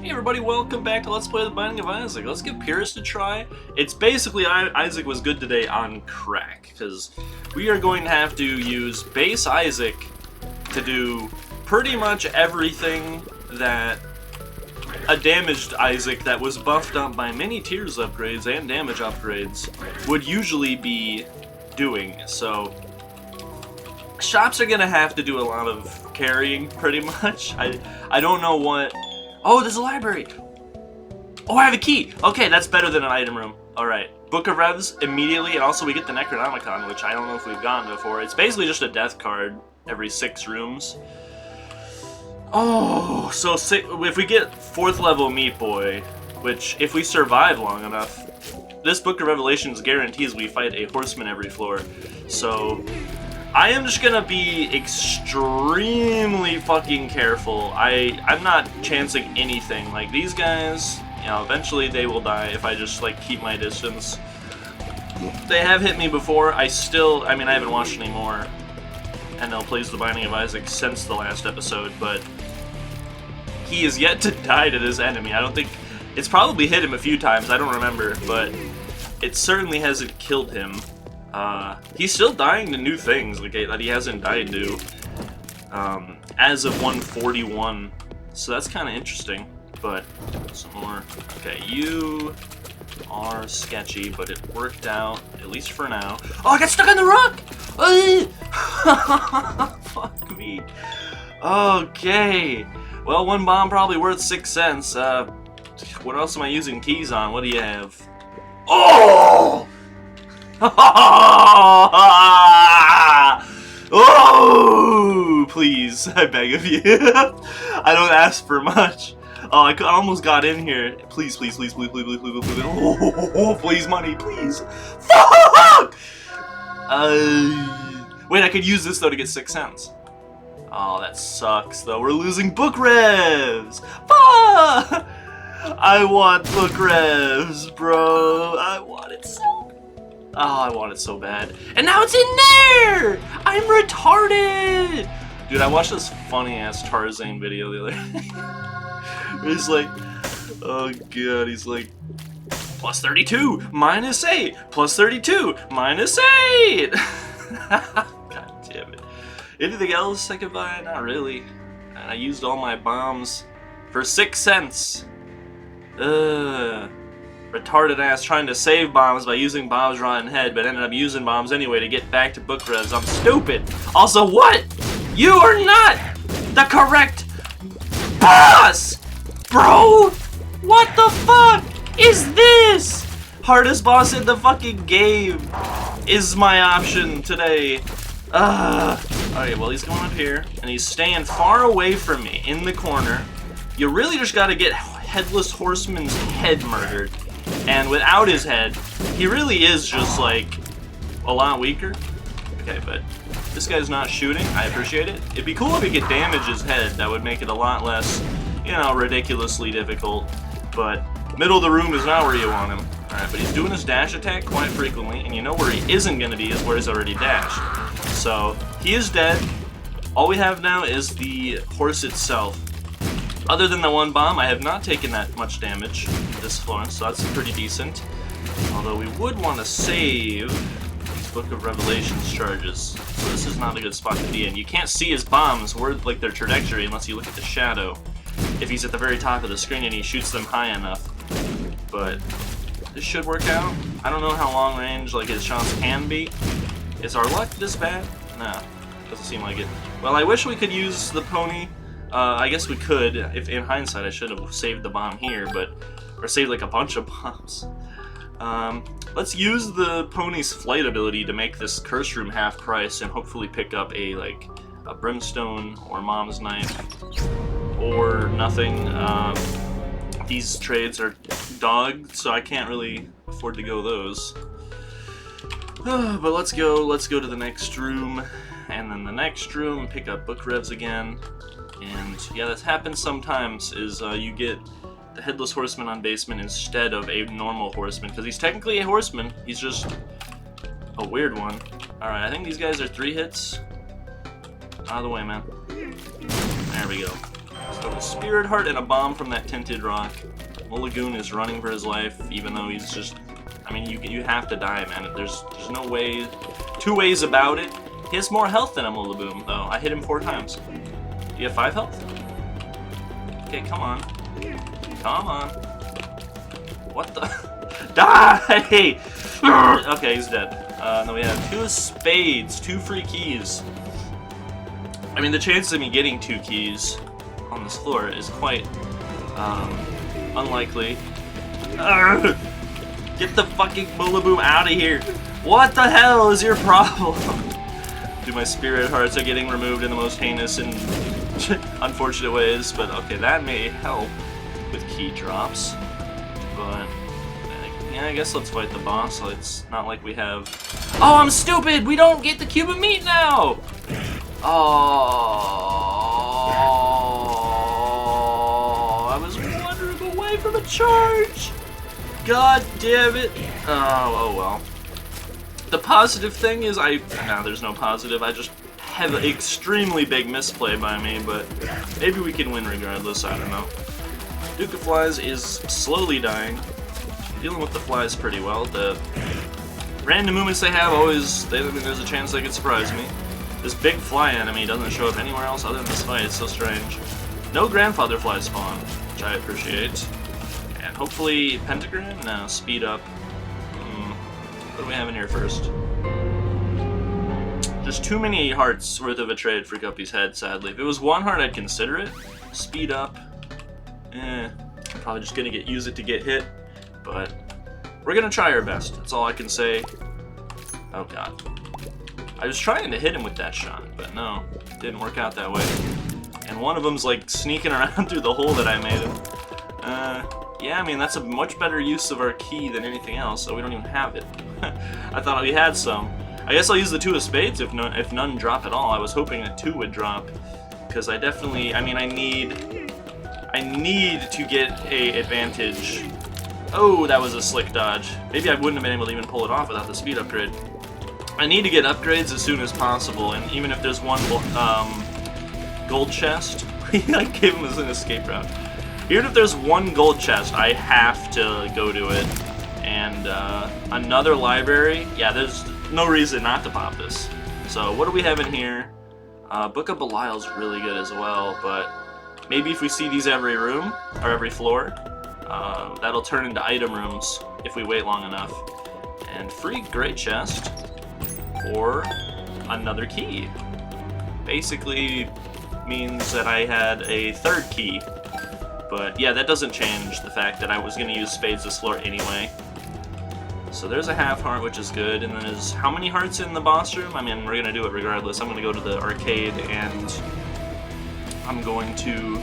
Hey everybody, welcome back to Let's Play The Binding of Isaac. Let's give Purist a try. It's basically Isaac was good today on crack, because we are going to have to use base Isaac to do pretty much everything that a damaged Isaac that was buffed up by many tears upgrades and damage upgrades would usually be doing. So, shops are going to have to do a lot of carrying, pretty much. I don't know what... Oh, there's a library! Oh, I have a key! Okay, that's better than an item room. Alright. Book of Revs immediately, and also we get the Necronomicon, which I don't know if we've gotten before. It's basically just a death card every 6 rooms. Oh, so if we get 4th level Meat Boy, which, if we survive long enough, this Book of Revelations guarantees we fight a horseman every floor. So, I am just gonna be extremely fucking careful. I'm not chancing anything. Like, these guys, you know, eventually they will die if I just, like, keep my distance. They have hit me before. I mean, I haven't watched any more NL Plays The Binding of Isaac since the last episode, but he is yet to die to this enemy. I don't think... It's probably hit him a few times, I don't remember, but it certainly hasn't killed him. He's still dying to new things like that he hasn't died to as of 141, so that's kind of interesting. But some more. Okay, you are sketchy, but it worked out, at least for now. Oh, I got stuck on the rock! Fuck me. Okay, well, one bomb probably worth 6 cents. What else am I using keys on? What do you have? Oh! Oh, please, I beg of you. I don't ask for much. Oh, I almost got in here. Please, please, please, please, please, please, please, please. Oh, please, money, please. Fuck! Wait, I could use this, though, to get 6 cents. Oh, that sucks, though. We're losing book revs. Fuck! I want book revs, bro. I want it so bad. Oh, I want it so bad. And now it's in there! I'm retarded! Dude, I watched this funny-ass Tarzan video the other day. He's like, oh god, he's like, plus 32, minus 8, plus 32, minus 8! God damn it. Anything else I could buy? Not really. And I used all my bombs for 6 cents. Retarded ass trying to save bombs by using Bob's Rotten Head, but ended up using bombs anyway to get back to book revs. I'm stupid. Also, what? You are not the correct boss, bro. What the fuck is this? Hardest boss in the fucking game is my option today. Alright, well, he's going up here, and he's staying far away from me in the corner. You really just gotta get Headless Horseman's head murdered. And without his head, he really is just, like, a lot weaker. Okay, but this guy's not shooting. I appreciate it. It'd be cool if he could damage his head. That would make it a lot less, you know, ridiculously difficult. But middle of the room is not where you want him. Alright, but he's doing his dash attack quite frequently, and you know where he isn't going to be is where he's already dashed. So, he is dead. All we have now is the horse itself. Other than the one bomb, I have not taken that much damage this floor, so that's pretty decent. Although we would want to save these Book of Revelations charges, so this is not a good spot to be in. You can't see his bombs or like their trajectory unless you look at the shadow. If he's at the very top of the screen and he shoots them high enough. But this should work out. I don't know how long range like his shots can be. Is our luck this bad? No, doesn't seem like it. Well, I wish we could use the pony. I guess we could. If in hindsight, I should have saved the bomb here, or saved like a bunch of bombs. Let's use the pony's flight ability to make this curse room half price and hopefully pick up a brimstone or mom's knife or nothing. These trades are dog, so I can't really afford to go those. But let's go to the next room, and then the next room, pick up book revs again. And yeah, that happens sometimes, is you get the Headless Horseman on basement instead of a normal horseman, because he's technically a horseman, he's just a weird one. Alright, I think these guys are 3 hits. Out of the way, man. There we go. Let's go to Spirit Heart and a bomb from that tinted rock. Mulligoon is running for his life, even though he's just... I mean, you have to die, man. There's no way... Two ways about it. He has more health than a Mulliboom, though. I hit him 4 times. Do you have 5 health? Okay, come on. Come on. What the... Die! Okay, he's dead. Then we have 2 spades, 2 free keys. I mean, the chance of me getting 2 keys on this floor is quite unlikely. Get the fucking Mulliboom out of here! What the hell is your problem? Dude, my Spirit Hearts are getting removed in the most heinous and unfortunate ways, but okay, that may help with key drops. But yeah, I guess let's fight the boss. It's not like we have... Oh, I'm stupid! We don't get the cube of meat now! Oh, I was wandering away from a charge! God damn it! Oh well. The positive thing is no, there's no positive. I just have an extremely big misplay by me, but maybe we can win regardless. I don't know. Duke of Flies is slowly dying. Dealing with the flies pretty well. The random movements they have there's a chance they could surprise me. This big fly enemy doesn't show up anywhere else other than this fight. It's so strange. No grandfather fly spawn, which I appreciate. And hopefully pentagram? No, speed up. What do we have in here first? Just too many hearts worth of a trade for Guppy's head, sadly. If it was 1 heart, I'd consider it. Speed up. Probably just gonna use it to get hit. But we're gonna try our best. That's all I can say. Oh god. I was trying to hit him with that shot, but no, it didn't work out that way. And one of them's like sneaking around through the hole that I made him. Yeah, I mean, that's a much better use of our key than anything else, so we don't even have it. I thought we had some. I guess I'll use the 2 of spades if none drop at all. I was hoping that 2 would drop, because I definitely, I mean, I need to get a advantage. Oh, that was a slick dodge. Maybe I wouldn't have been able to even pull it off without the speed upgrade. I need to get upgrades as soon as possible, and even if there's one gold chest, I gave him as an escape route. Even if there's 1 gold chest, I have to go to it. And another library, yeah, there's no reason not to pop this. So what do we have in here? Book of Belial's really good as well, but maybe if we see these every room, or every floor, that'll turn into item rooms if we wait long enough. And free great chest, or another key. Basically means that I had a 3rd key. But yeah, that doesn't change the fact that I was going to use spades this floor anyway. So there's a half heart, which is good. And then there's how many hearts in the boss room? I mean, we're going to do it regardless. I'm going to go to the arcade and I'm going to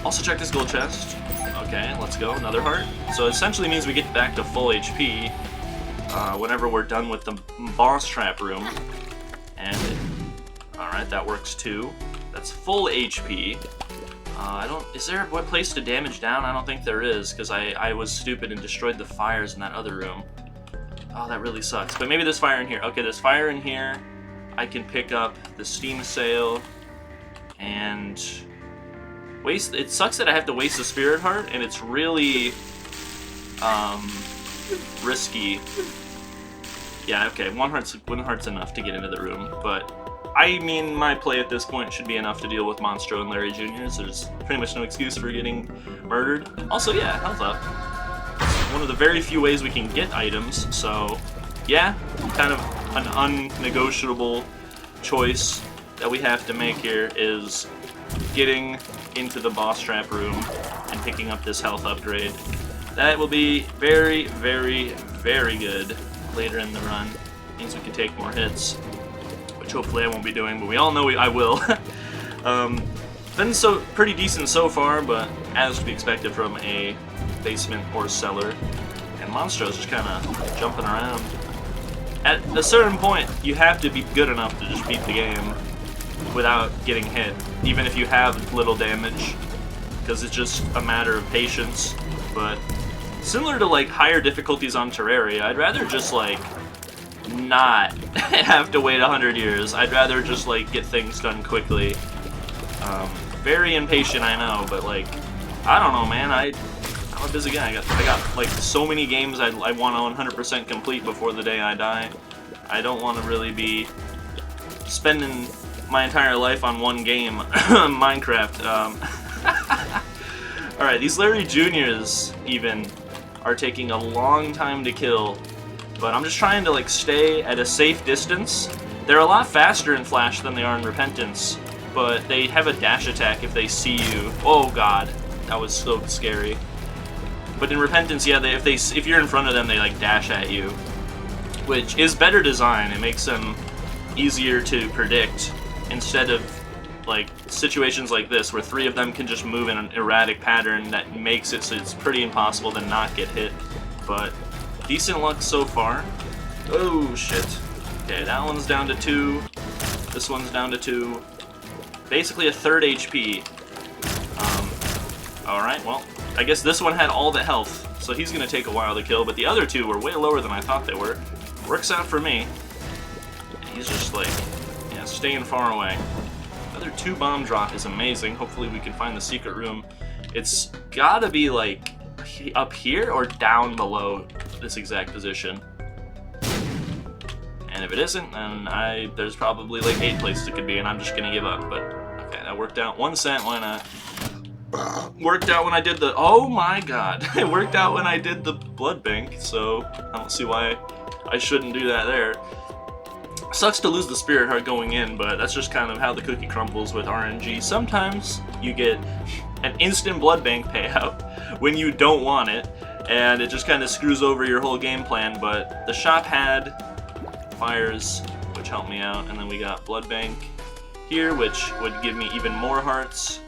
also check this gold chest. Okay, let's go. Another heart. So it essentially means we get back to full HP whenever we're done with the boss trap room. And alright, that works too. That's full HP. Is there a place to damage down? I don't think there is, because I was stupid and destroyed the fires in that other room. Oh, that really sucks. But maybe there's fire in here. Okay, there's fire in here. I can pick up the steam sail and waste. It sucks that I have to waste the spirit heart, and it's really risky. Yeah, okay, one heart's enough to get into the room, but I mean, my play at this point should be enough to deal with Monstro and Larry Jr., so there's pretty much no excuse for getting murdered. Also, yeah, health up. One of the very few ways we can get items, so yeah, kind of an unnegotiable choice that we have to make here is getting into the boss trap room and picking up this health upgrade. That will be very, very, very good later in the run. Means we can take more hits, which hopefully I won't be doing, but we all know I will. Been pretty decent so far, but as to be expected from a basement or cellar. And Monstro's just kind of jumping around. At a certain point, you have to be good enough to just beat the game without getting hit, even if you have little damage, because it's just a matter of patience. But similar to like higher difficulties on Terraria, I'd rather just like not have to wait 100 years. I'd rather just like get things done quickly. Very impatient, I know, but like, I don't know, man. I'm a busy guy. I got like so many games I want to 100% complete before the day I die. I don't want to really be spending my entire life on one game, Minecraft. Alright, these Larry Juniors even are taking a long time to kill, but I'm just trying to like stay at a safe distance. They're a lot faster in Flash than they are in Repentance, but they have a dash attack if they see you. Oh god, that was so scary. But in Repentance, yeah, if you're in front of them, they like dash at you, which is better design. It makes them easier to predict instead of like situations like this where 3 of them can just move in an erratic pattern that makes it so it's pretty impossible to not get hit. But decent luck so far. Oh shit. Okay, that one's down to 2. This one's down to 2. Basically a third HP. Alright, well, I guess this one had all the health, so he's gonna take a while to kill, but the other 2 were way lower than I thought they were. Works out for me. He's just like, yeah, staying far away. Another 2 bomb drop is amazing. Hopefully we can find the secret room. It's gotta be like up here or down below this exact position. And if it isn't, then there's probably like 8 places it could be, and I'm just gonna give up. But okay, that worked out. 1 cent, why not? Worked out when I did the, oh my god, it worked out when I did the blood bank, so I don't see why I shouldn't do that there. Sucks to lose the spirit heart going in, but that's just kind of how the cookie crumbles with RNG. Sometimes you get an instant blood bank payout when you don't want it, and it just kind of screws over your whole game plan, but the shop had fires, which helped me out, and then we got blood bank here, which would give me even more hearts.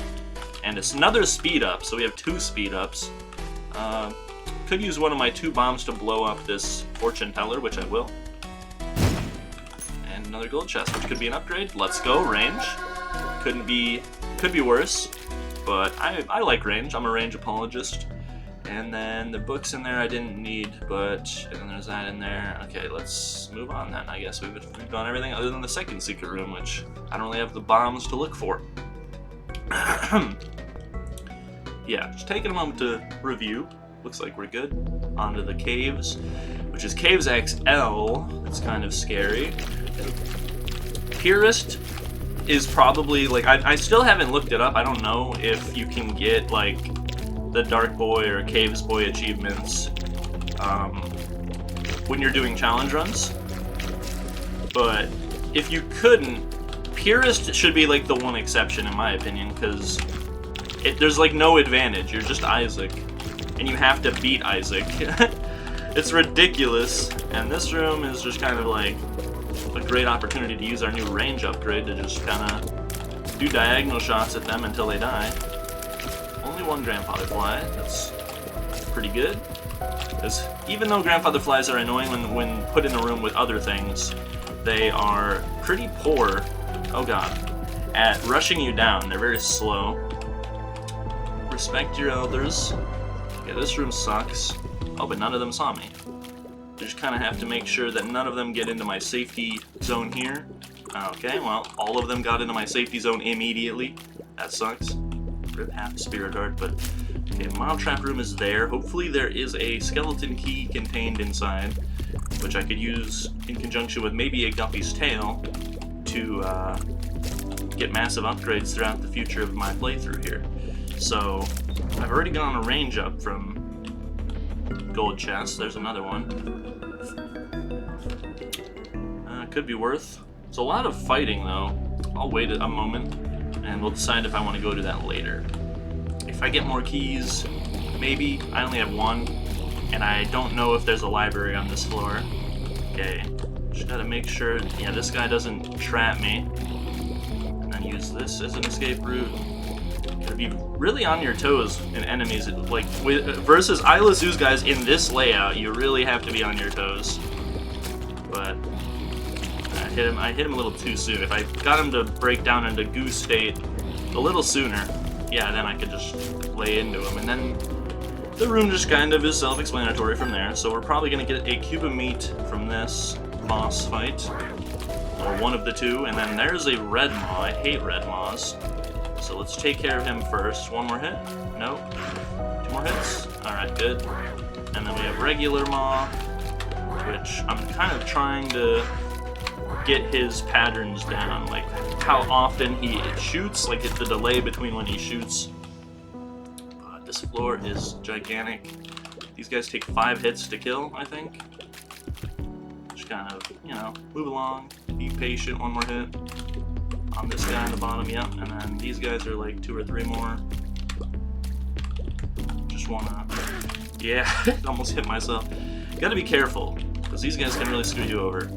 And it's another speed up, so we have 2 speed ups. Could use one of my 2 bombs to blow up this fortune teller, which I will. And another gold chest, which could be an upgrade. Let's go, range. Could be worse, but I like range. I'm a range apologist. And then the books in there I didn't need, but and then there's that in there. Okay, let's move on then. I guess we've done everything other than the second secret room, which I don't really have the bombs to look for. Yeah, just taking a moment to review. Looks like we're good. Onto the caves, which is Caves XL. It's kind of scary. Purist is probably, like, I still haven't looked it up. I don't know if you can get, like, the Dark Boy or Caves Boy achievements when you're doing challenge runs. But if you couldn't, Purist should be like the one exception in my opinion, because there's like no advantage. You're just Isaac, and you have to beat Isaac. It's ridiculous, and this room is just kind of like a great opportunity to use our new range upgrade to just kind of do diagonal shots at them until they die. Only 1 grandfather fly. That's pretty good, because even though grandfather flies are annoying when put in a room with other things, they are pretty poor. Oh god. At rushing you down. They're very slow. Respect your elders. Okay, this room sucks. Oh, but none of them saw me. I just kind of have to make sure that none of them get into my safety zone here. Okay, well, all of them got into my safety zone immediately. That sucks. Rip half the spirit heart, but okay, mob trap room is there. Hopefully there is a skeleton key contained inside, which I could use in conjunction with maybe a Guppy's tail to get massive upgrades throughout the future of my playthrough here. So I've already gone a range up from gold chest. There's another one. Could be worth. It's a lot of fighting though. I'll wait a moment and we'll decide if I want to go to that later. If I get more keys, maybe. I only have 1, and I don't know if there's a library on this floor. Okay. Just gotta make sure, yeah, this guy doesn't trap me. And then use this as an escape route. Gotta be really on your toes in enemies. Like, versus Isla Zoo's guys in this layout, you really have to be on your toes. But I hit him a little too soon. If I got him to break down into goo state a little sooner, yeah, then I could just lay into him. And then the room just kind of is self-explanatory from there. So we're probably gonna get a cube of meat from this boss fight, or one of the 2, and then there's a red maw. I hate red maws. So let's take care of him first. One more hit? Nope. 2 more hits? Alright, good. And then we have regular Maw, which I'm kind of trying to get his patterns down, like how often he shoots, like the delay between when he shoots. This floor is gigantic. These guys take 5 hits to kill, I think. Just kind of, you know, move along, be patient, 1 more hit. On this guy on the bottom, yep, and then these guys are like 2 or 3 more. Just wanna, yeah, almost hit myself. Gotta be careful, because these guys can really screw you over.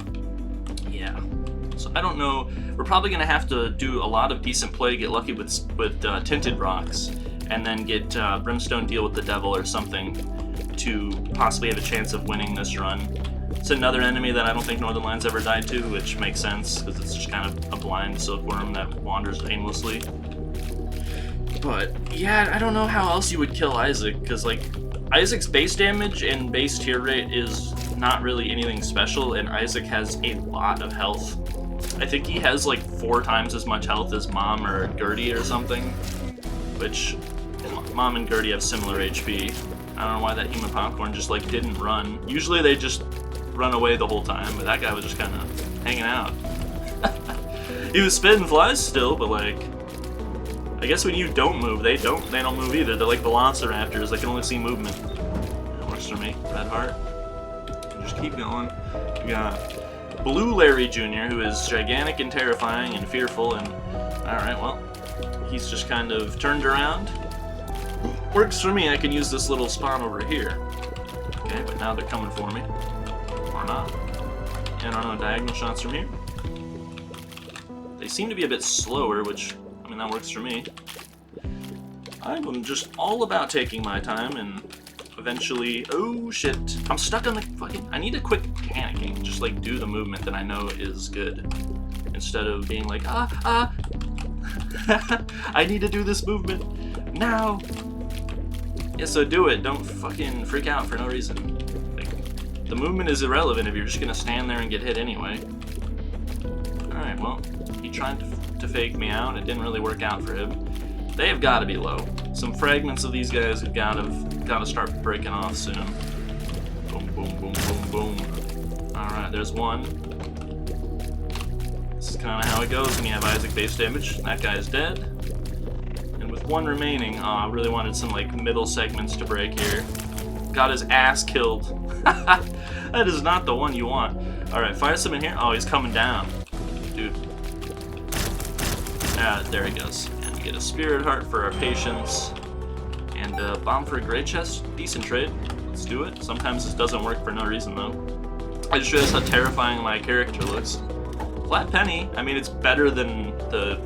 Yeah, so I don't know, we're probably gonna have to do a lot of decent play to get lucky with tinted rocks, and then get Brimstone deal with the devil or something to possibly have a chance of winning this run. It's another enemy that I don't think Northern Lions ever died to, which makes sense, because it's just kind of a blind silkworm that wanders aimlessly. But, yeah, I don't know how else you would kill Isaac, because, like, Isaac's base damage and base tier rate is not really anything special, and Isaac has a lot of health. I think he has, like, 4 times as much health as Mom or Gertie or something, which Mom and Gertie have similar HP. I don't know why that human popcorn just, like, didn't run. Usually they just run away the whole time, but that guy was just kind of hanging out. He was spitting flies still, but like, I guess when you don't move, they don't move either. They're like velociraptors, they can only see movement. That works for me. Red heart. Just keep going. We got Blue Larry Jr., who is gigantic and terrifying and fearful, and alright, well, he's just kind of turned around. Works for me, I can use this little spawn over here. Okay, but now they're coming for me. Or not. And I don't know, diagonal shots from here. They seem to be a bit slower, which, I mean, that works for me. I'm just all about taking my time and eventually... Oh, shit. I'm stuck on the fucking... I need to quit panicking. Just, like, do the movement that I know is good. Instead of being like, I need to do this movement now. Yeah, so do it. Don't fucking freak out for no reason. The movement is irrelevant if you're just gonna stand there and get hit anyway. Alright, well, he tried to fake me out. It didn't really work out for him. They have got to be low. Some fragments of these guys have got to start breaking off soon. Boom, boom, boom, boom, boom. Alright, there's one. This is kind of how it goes when you have Isaac base damage. That guy's dead. And with 1 remaining, I really wanted some like middle segments to break here. Got his ass killed. That is not the one you want. Alright, fire some in here. Oh, he's coming down. Dude. There he goes. And we get a Spirit Heart for our patience. And Bomb for a Great Chest. Decent trade. Let's do it. Sometimes this doesn't work for no reason, though. I just realized how terrifying my character looks. Flat penny. I mean, it's better than the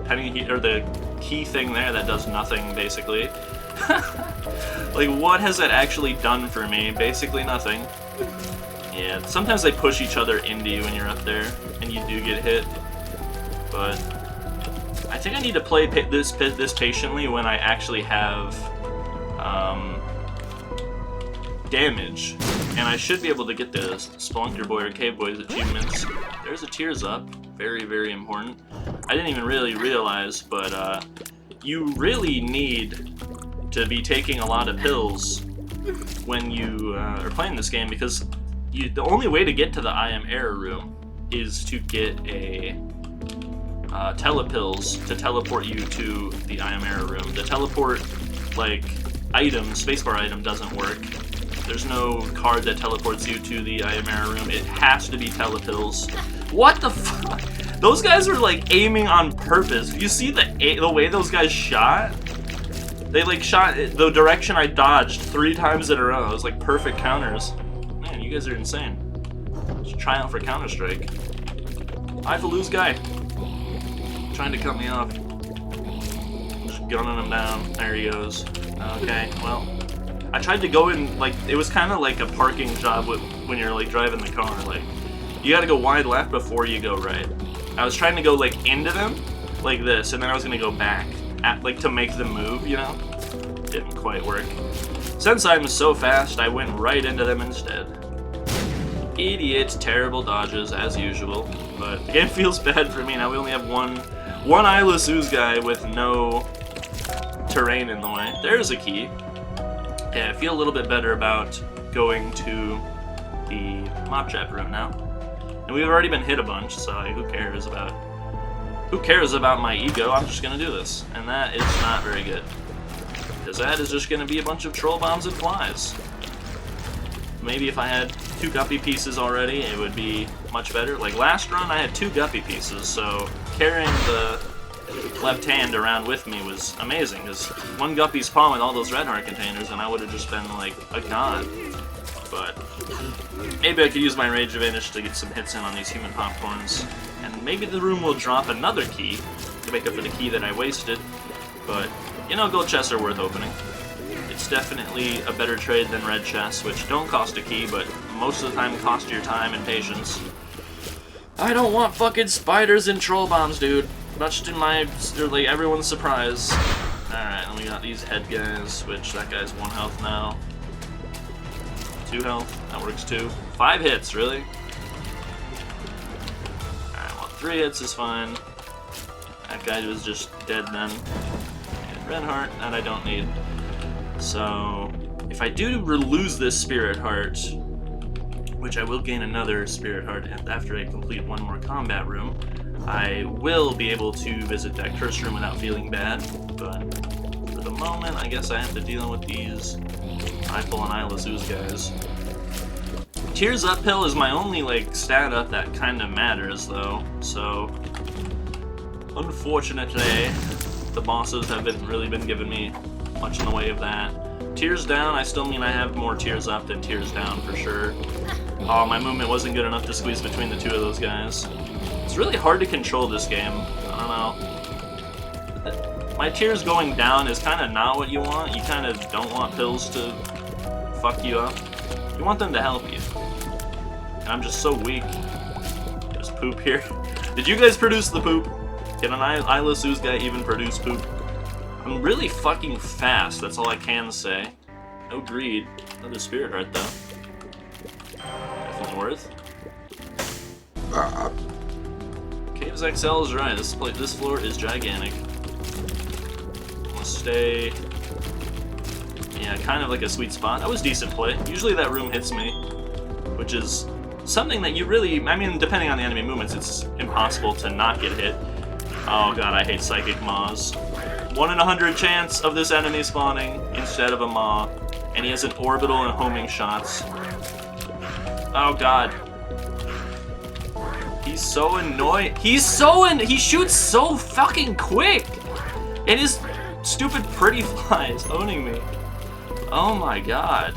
penny, or the key thing there that does nothing, basically. Like, what has that actually done for me? Basically nothing. Yeah, sometimes they push each other into you when you're up there, and you do get hit. But I think I need to play this patiently when I actually have damage. And I should be able to get the Spelunker Boy or Cave Boy's achievements. There's a Tears Up. Very, very important. I didn't even really realize, but you really need to be taking a lot of pills when you are playing this game, because the only way to get to the I Am Error room is to get a telepills to teleport you to the I Am Error room. The teleport, like, item, spacebar item, doesn't work. There's no card that teleports you to the I Am Error room. It has to be telepills. What the fuck? Those guys were, like, aiming on purpose. You see the way those guys shot? They, like, shot the direction I dodged 3 times in a row. It was, like, perfect counters. Man, you guys are insane. Just try out for Counter-Strike. Highfalutin guy. Trying to cut me off. Just gunning him down. There he goes. Okay, well. I tried to go in, like, it was kind of like a parking job when you're, like, driving the car. Like, you gotta go wide left before you go right. I was trying to go, like, into them, like this, and then I was gonna go back. Like, to make them move, you know? Didn't quite work. Since I'm so fast, I went right into them instead. Idiots, terrible dodges, as usual. But the game feels bad for me. Now we only have one One eyeless ooze guy with no terrain in the way. There's a key. Okay, I feel a little bit better about going to the mob trap room now. And we've already been hit a bunch, so who cares about my ego? I'm just gonna do this. And that is not very good. Because that is just gonna be a bunch of troll bombs and flies. Maybe if I had 2 guppy pieces already, it would be much better. Like last run, I had 2 guppy pieces, so carrying the left hand around with me was amazing, because 1 guppy spawned with all those red heart containers, and I would have just been like a god. But maybe I could use my rage advantage to get some hits in on these human popcorns, and maybe the room will drop another key to make up for the key that I wasted. But you know, gold chests are worth opening. It's definitely a better trade than red chests, which don't cost a key, but most of the time cost your time and patience. I don't want fucking spiders and troll bombs, dude. Much to my, like, everyone's surprise. Alright, and we got these head guys, which that guy's 1 health now. 2 health, that works too. 5 hits, really? Alright, well, 3 hits is fine. That guy was just dead then. And red heart, that I don't need. So, if I do lose this spirit heart, which I will gain another spirit heart after I complete 1 more combat room, I will be able to visit that cursed room without feeling bad, but for the moment, I guess I have to deal with these eyeful and eyeless ooze guys. Tears uphill is my only, like, stat up that kind of matters, though, so unfortunately, the bosses haven't really been giving me much in the way of that. Tears down, I still mean I have more tears up than tears down for sure. Oh, my movement wasn't good enough to squeeze between the 2 of those guys. It's really hard to control this game. I don't know. My tears going down is kind of not what you want. You kind of don't want pills to fuck you up. You want them to help you. And I'm just so weak. There's poop here. Did you guys produce the poop? Can an eyeless ooze guy even produce poop? I'm really fucking fast, that's all I can say. No greed. Another spirit heart, though. Definitely worth. Caves XL is right. This floor is gigantic. Let's stay... Yeah, kind of like a sweet spot. That was decent play. Usually that room hits me, which is something that you really... I mean, depending on the enemy movements, it's impossible to not get hit. Oh god, I hate Psychic Maws. 1 in 100 chance of this enemy spawning instead of a Maw. And he has an orbital and homing shots. Oh god. He's so annoying. He shoots so fucking quick! And his stupid pretty flies owning me. Oh my god.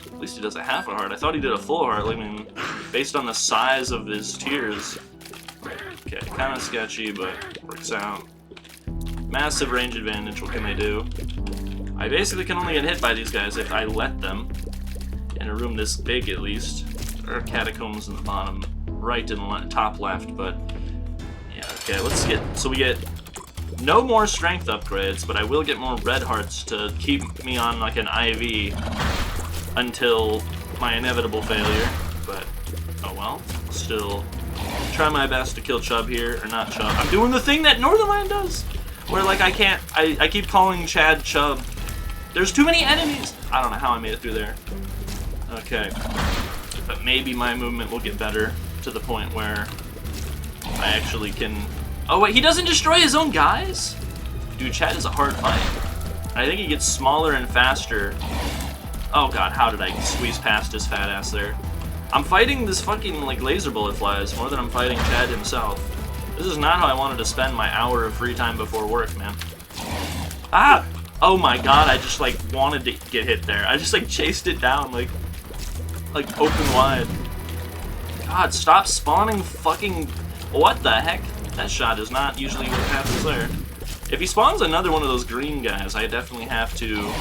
At least he does a half a heart. I thought he did a full heart, I mean, based on the size of his tears. Okay, kind of sketchy, but works out. Massive range advantage, what can they do? I basically can only get hit by these guys if I let them. In a room this big, at least. There are catacombs in the bottom right and top left, but... Yeah, okay, let's get... So we get no more strength upgrades, but I will get more red hearts to keep me on, like, an IV until my inevitable failure, but... Oh well, still... Try my best to kill Chubb here, or not Chubb. I'm doing the thing that Northernland does! Where, like, I keep calling Chad Chubb. There's too many enemies! I don't know how I made it through there. Okay. But maybe my movement will get better to the point where I actually can... Oh wait, he doesn't destroy his own guys? Dude, Chad is a hard fight. I think he gets smaller and faster. Oh god, how did I squeeze past his fat ass there? I'm fighting this fucking, like, laser bullet flies more than I'm fighting Chad himself. This is not how I wanted to spend my hour of free time before work, man. Ah! Oh my god, I just, like, wanted to get hit there. I just, like, chased it down, like open wide. God, stop spawning fucking... What the heck? That shot is not usually what happens there. If he spawns another one of those green guys, I definitely have to...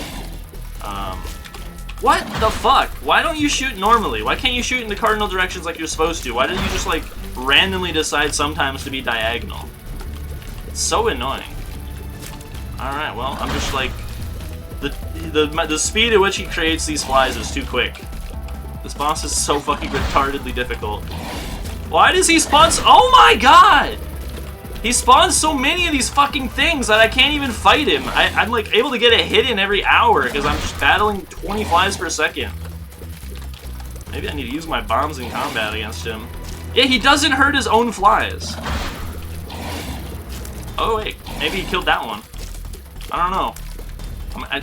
What the fuck? Why don't you shoot normally? Why can't you shoot in the cardinal directions like you're supposed to? Why do you just, like, randomly decide sometimes to be diagonal? It's so annoying. Alright, well, I'm just, like... The speed at which he creates these flies is too quick. This boss is so fucking retardedly difficult. Why does he spawn Oh my god! He spawns so many of these fucking things that I can't even fight him. I'm like able to get a hit in every hour because I'm just battling 20 flies per second. Maybe I need to use my bombs in combat against him. Yeah, he doesn't hurt his own flies. Oh wait, maybe he killed that one. I don't know. I'm a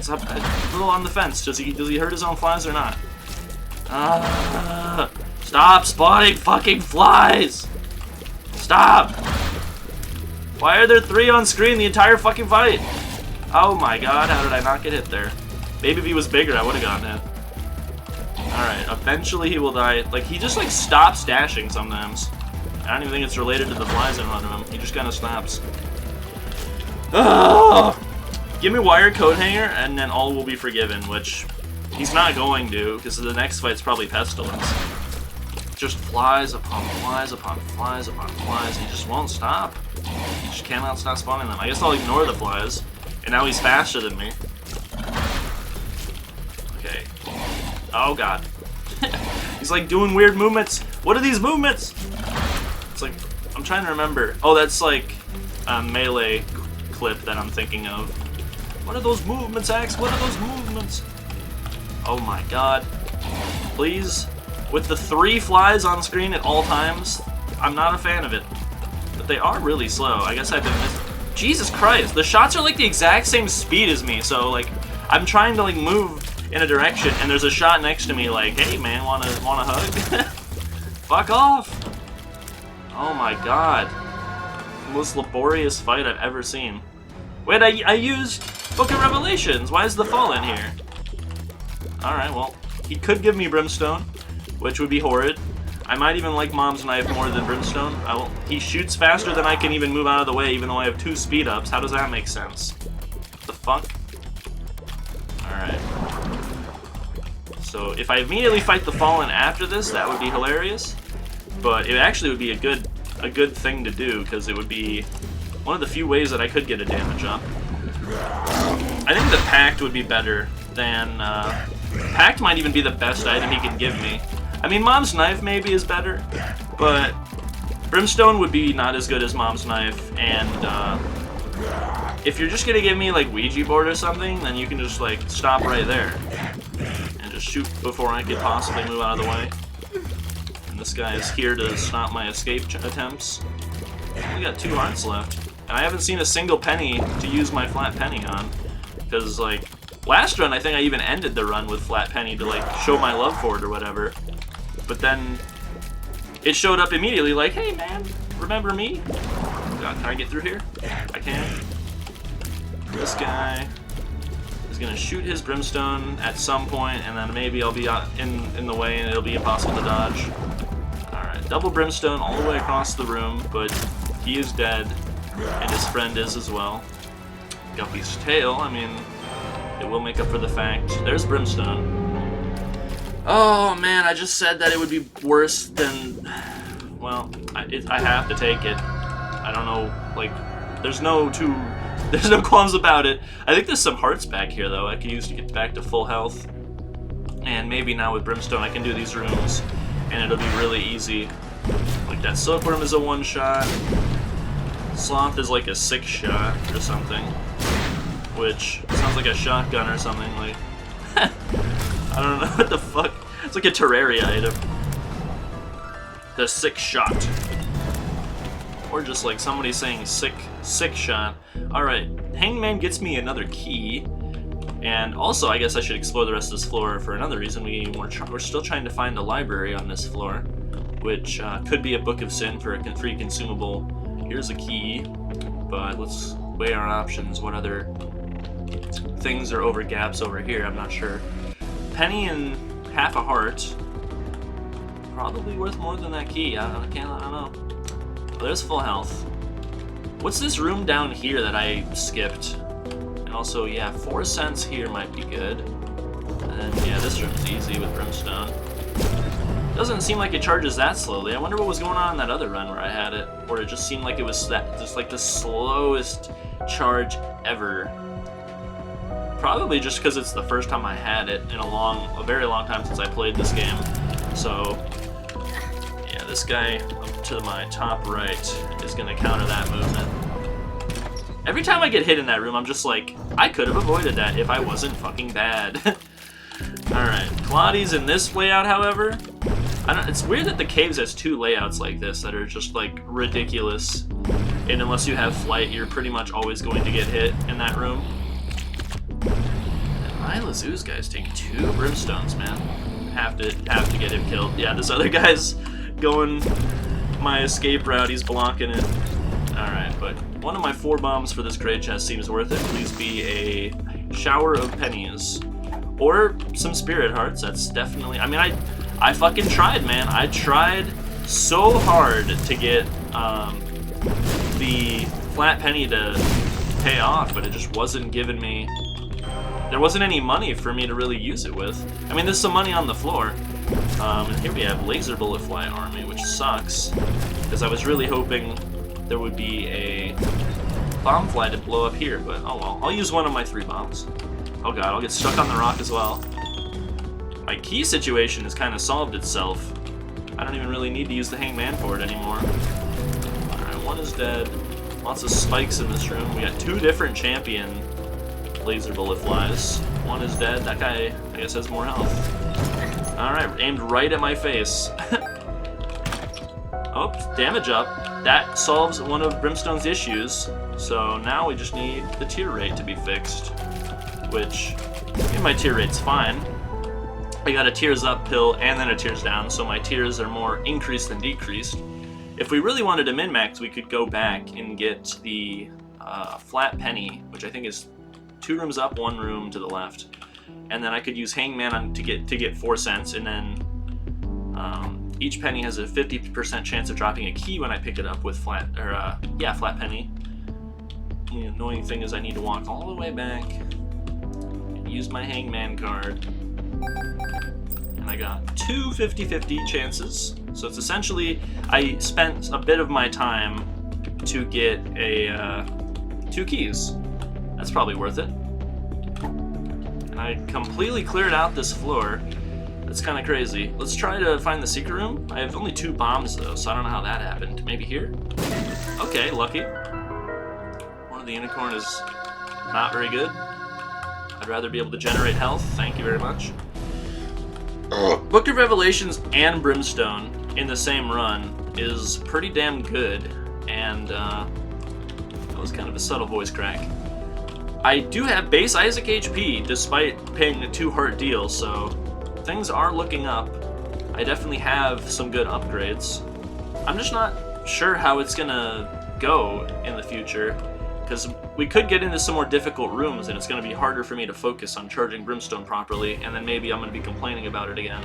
little on the fence. Does he hurt his own flies or not? Stop spawning fucking flies! Stop! Why are there 3 on screen the entire fucking fight? Oh my god, how did I not get hit there? Maybe if he was bigger, I would have gotten hit. Alright, eventually he will die. Like, he just, like, stops dashing sometimes. I don't even think it's related to the flies in front of him. He just kind of stops. Ugh! Give me Wire Coat Hanger, and then all will be forgiven, which he's not going to, because the next fight's probably Pestilence. Just flies upon flies upon flies upon flies. He just won't stop. He just cannot stop spawning them. I guess I'll ignore the flies, and now he's faster than me. Okay. Oh god. He's like doing weird movements. What are these movements? It's like, I'm trying to remember. Oh, that's like a melee clip that I'm thinking of. What are those movements, Axe? What are those movements? Oh my god. Please. With the 3 flies on screen at all times, I'm not a fan of it. But they are really slow. I guess I've been Jesus Christ. The shots are like the exact same speed as me, so like I'm trying to like move in a direction and there's a shot next to me like, hey man, wanna hug? Fuck off. Oh my god. Most laborious fight I've ever seen. Wait, I used Book of Revelations. Why is the fall in here? Alright, well, he could give me Brimstone, which would be horrid. I might even like Mom's Knife more than Brimstone. He shoots faster than I can even move out of the way, even though I have 2 speed ups. How does that make sense? The fuck? Alright. So if I immediately fight the Fallen after this, that would be hilarious. But it actually would be a good thing to do, because it would be one of the few ways that I could get a damage up. I think the Pact would be better than... Pact might even be the best item he can give me. I mean, Mom's Knife maybe is better, but Brimstone would be not as good as Mom's Knife, and if you're just gonna give me like Ouija board or something, then you can just like stop right there and just shoot before I could possibly move out of the way. And this guy is here to stop my escape attempts. We got 2 hearts left, and I haven't seen a single penny to use my flat penny on, because like last run I think I even ended the run with flat penny to like show my love for it or whatever. But then it showed up immediately like, hey man, remember me? God, can I get through here? I can. This guy is gonna shoot his Brimstone at some point, and then maybe I'll be out in the way and it'll be impossible to dodge. Alright, double Brimstone all the way across the room, but he is dead, and his friend is as well. Guppy's tail, I mean, it will make up for the fact. There's Brimstone. Oh man, I just said that it would be worse than... Well, I have to take it. I don't know, like, there's no qualms about it. I think there's some hearts back here though I can use to get back to full health. And maybe now with Brimstone I can do these rooms and it'll be really easy. Like that Silkworm is a 1-shot. Sloth is like a 6-shot or something. Which sounds like a shotgun or something, like... I don't know what the fuck. It's like a Terraria item. The 6-shot. Or just like somebody saying sick shot. Alright, Hangman gets me another key. And also, I guess I should explore the rest of this floor for another reason. We're still trying to find a library on this floor, which could be a Book of Sin for a free consumable. Here's a key, but let's weigh our options. What other things are over gaps over here? I'm not sure. Penny and half a heart. Probably worth more than that key. I don't know. Well, there's full health. What's this room down here that I skipped? And also, yeah, 4 cents here might be good. And then, yeah, this room's easy with Brimstone. Doesn't seem like it charges that slowly. I wonder what was going on in that other run where I had it, or it just seemed like it was just like the slowest charge ever. Probably just because it's the first time I had it in a very long time since I played this game. So, yeah, this guy up to my top right is gonna counter that movement. Every time I get hit in that room, I'm just like, I could have avoided that if I wasn't fucking bad. Alright, Claudi's in this layout, however. It's weird that the caves has two layouts like this that are just like ridiculous. And unless you have flight, you're pretty much always going to get hit in that room. And Ilazoo's guy's taking 2 brimstones, man. Have to get him killed. Yeah, this other guy's going my escape route. He's blocking it. All right, but one of my 4 bombs for this great chest seems worth it. Please be a shower of pennies or some spirit hearts. That's definitely. I mean, I fucking tried, man. I tried so hard to get the flat penny to pay off, but it just wasn't giving me. There wasn't any money for me to really use it with. I mean, there's some money on the floor. And here we have laser bullet fly army, which sucks, because I was really hoping there would be a bomb fly to blow up here, but oh well. I'll use one of my 3 bombs. Oh god, I'll get stuck on the rock as well. My key situation has kind of solved itself. I don't even really need to use the hangman for it anymore. Alright, one is dead. Lots of spikes in this room. We got 2 different champion laser bullet flies. One is dead. That guy, I guess, has more health. Alright, aimed right at my face. Oh, damage up. That solves one of Brimstone's issues. So now we just need the tear rate to be fixed. Which, my tear rate's fine. I got a tears up pill and then a tears down, so my tears are more increased than decreased. If we really wanted to min-max, we could go back and get the flat penny, which I think is 2 rooms up, 1 room to the left. And then I could use hangman to get 4 cents, and then each penny has a 50% chance of dropping a key when I pick it up with flat penny. The annoying thing is I need to walk all the way back and use my hangman card. And I got 2 50-50 chances. So it's essentially, I spent a bit of my time to get a 2 keys. That's probably worth it. And I completely cleared out this floor. That's kind of crazy. Let's try to find the secret room. I have only 2 bombs though, so I don't know how that happened. Maybe here? Okay, lucky. One of the unicorn is not very good. I'd rather be able to generate health. Thank you very much. Book of Revelations and Brimstone in the same run is pretty damn good, and that was kind of a subtle voice crack. I do have base Isaac HP despite paying a 2 heart deal, so things are looking up. I definitely have some good upgrades. I'm just not sure how it's gonna go in the future, because we could get into some more difficult rooms and it's going to be harder for me to focus on charging Brimstone properly, and then maybe I'm going to be complaining about it again.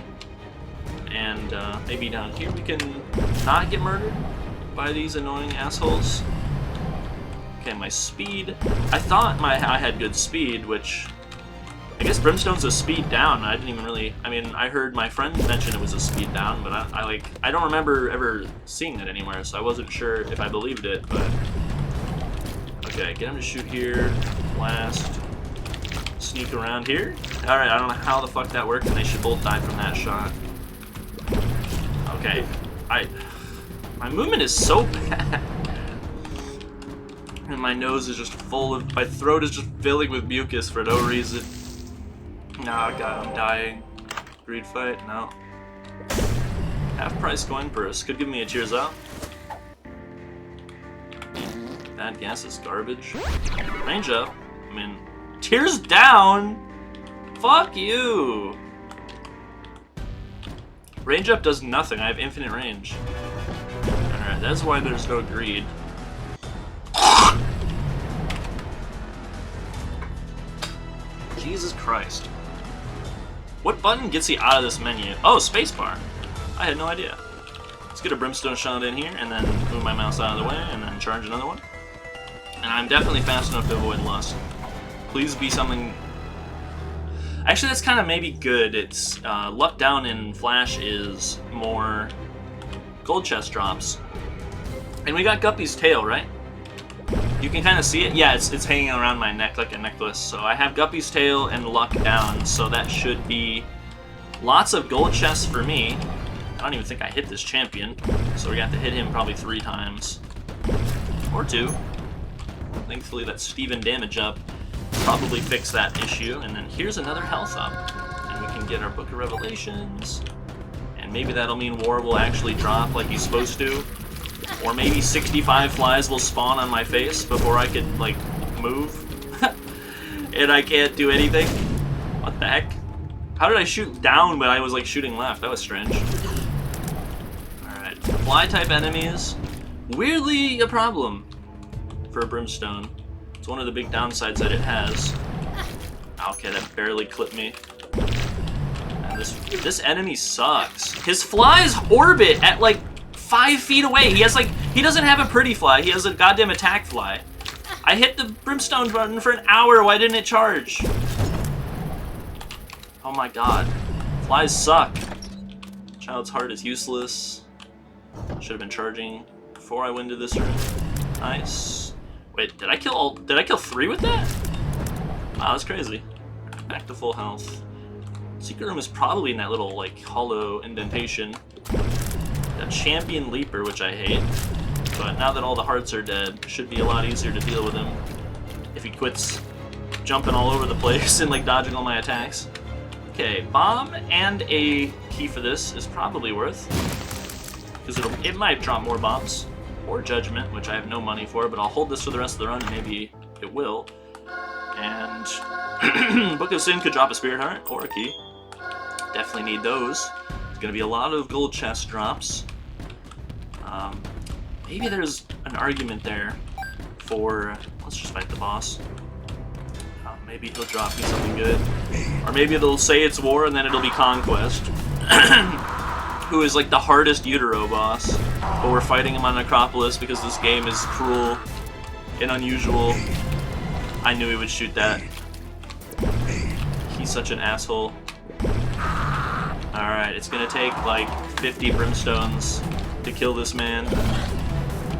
And maybe down here we can not get murdered by these annoying assholes. Okay, my speed. I thought I had good speed, which I guess Brimstone's a speed down. I didn't even really. I mean, I heard my friend mention it was a speed down, but I don't remember ever seeing it anywhere, so I wasn't sure if I believed it. But okay, get him to shoot here. Blast. Sneak around here. All right, I don't know how the fuck that worked, and they should both die from that shot. Okay, my movement is so bad. And my nose is just full of, my throat is just filling with mucus for no reason. Oh god, I'm dying. Greed fight, no. Half price coin purse, could give me a cheers up. Bad gas is garbage. Range up, I mean, tears down? Fuck you! Range up does nothing, I have infinite range. Alright, that's why there's no greed. Jesus Christ. What button gets you out of this menu? Oh, spacebar. I had no idea. Let's get a brimstone shot in here, and then move my mouse out of the way, and then charge another one. And I'm definitely fast enough to avoid lust. Please be something... Actually, that's kind of maybe good. It's luck down in Flash is more gold chest drops. And we got Guppy's tail, right? You can kind of see it. Yeah, it's hanging around my neck like a necklace. So I have Guppy's tail and luck down, so that should be lots of gold chests for me. I don't even think I hit this champion, so we're gonna have to hit him probably 3 times. Or 2. Thankfully that Steven damage up probably fixed that issue, and then here's another health up. And we can get our Book of Revelations, and maybe that'll mean War will actually drop like he's supposed to. Or maybe 65 flies will spawn on my face before I can, like, move. And I can't do anything. What the heck? How did I shoot down but I was, like, shooting left? That was strange. Alright. Fly-type enemies. Weirdly a problem for a Brimstone. It's one of the big downsides that it has. Okay, that barely clipped me. And this enemy sucks. His flies orbit at, like, 5 feet away. He doesn't have a pretty fly. He has a goddamn attack fly. I hit the Brimstone button for an hour. Why didn't it charge? Oh my god. Flies suck. Child's Heart is useless. Should have been charging before I went to this room. Nice. Wait, did I kill 3 with that? Wow, that's crazy. Back to full health. Secret room is probably in that little, like, hollow indentation. A champion leaper, which I hate, but now that all the hearts are dead, it should be a lot easier to deal with him if he quits jumping all over the place and like dodging all my attacks. Okay, bomb and a key for this is probably worth, because it might drop more bombs or judgment, which I have no money for, but I'll hold this for the rest of the run and maybe it will. And Book of Sin could drop a spirit heart or a key. Definitely need those. Gonna be a lot of gold chest drops. Maybe there's an argument there for, let's just fight the boss. Maybe he'll drop me something good. Or maybe they'll say it's War and then it'll be Conquest. Who is like the hardest Utero boss. But we're fighting him on Necropolis because this game is cruel and unusual. I knew he would shoot that. He's such an asshole. Alright, it's gonna take like 50 brimstones to kill this man.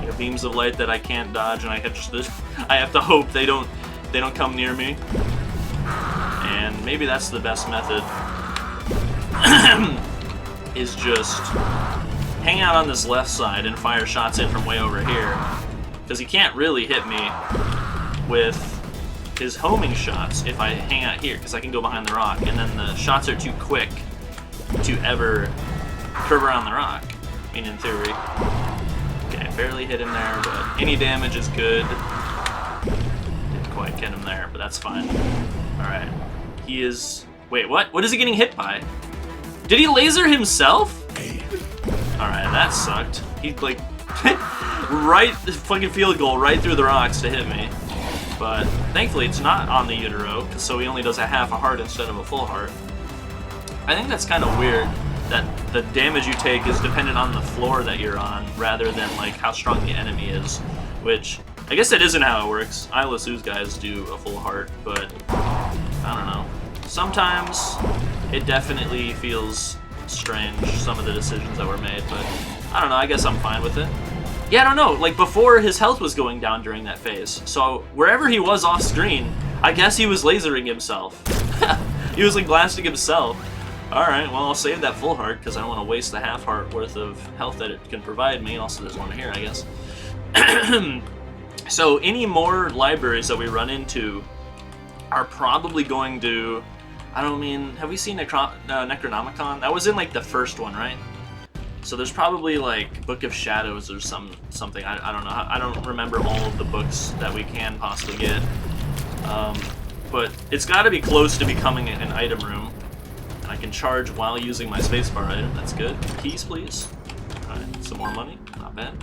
You know, beams of light that I can't dodge, and I have to hope they don't come near me. And maybe that's the best method. Is just hang out on this left side and fire shots in from way over here. Because he can't really hit me with his homing shots if I hang out here, because I can go behind the rock, and then the shots are too quick to ever curve around the rock. I mean, in theory. Okay, I barely hit him there, but any damage is good. Didn't quite get him there, but that's fine. Alright. He is... Wait, what? What is he getting hit by? Did he laser himself? Alright, that sucked. He, like, right, fucking field goal right through the rocks to hit me. But thankfully it's not on the Utero, so he only does a half a heart instead of a full heart. I think that's kind of weird, that the damage you take is dependent on the floor that you're on, rather than like how strong the enemy is, which I guess that isn't how it works. Isla Sue's guys do a full heart, but I don't know. Sometimes it definitely feels strange, some of the decisions that were made, but I don't know, I guess I'm fine with it. Yeah, I don't know, like before his health was going down during that phase, so wherever he was off screen, I guess he was lasering himself. He was like blasting himself. Alright, well I'll save that full heart because I don't want to waste the half heart worth of health that it can provide me. Also there's one here, I guess. So any more libraries that we run into are probably going to... I don't mean... Have we seen Necronomicon? That was in like the first one, right? So there's probably like Book of Shadows or something. I don't know. I don't remember all of the books that we can possibly get. But it's got to be close to becoming an item room. I can charge while using my spacebar item. That's good. Keys, please. Alright, some more money. Not bad.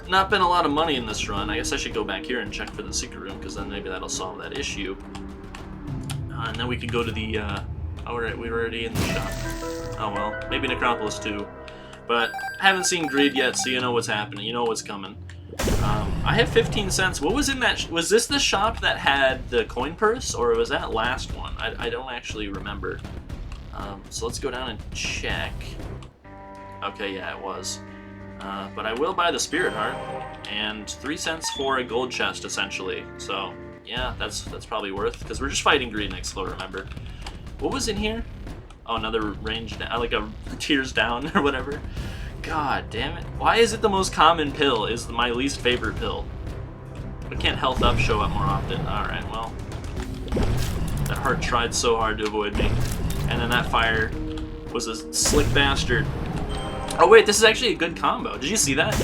Not been a lot of money in this run. I guess I should go back here and check for the secret room, because then maybe that'll solve that issue. And then we could go to the... Oh, we were already in the shop. Oh well, maybe Necropolis too. But I haven't seen Greed yet, so you know what's happening. You know what's coming. I have 15 cents. What was in that? Was this the shop that had the coin purse, or was that last one? I don't actually remember. So let's go down and check. Okay, yeah, it was. But I will buy the spirit heart, and 3 cents for a gold chest, essentially. So yeah, that's probably worth, because we're just fighting Greed next floor. Remember, what was in here? Oh, another range down, like a tears down or whatever. God damn it. Why is it the most common pill is my least favorite pill? Why can't health up show up more often? Alright, well. That heart tried so hard to avoid me. And then that fire was a slick bastard. Oh wait, this is actually a good combo. Did you see that?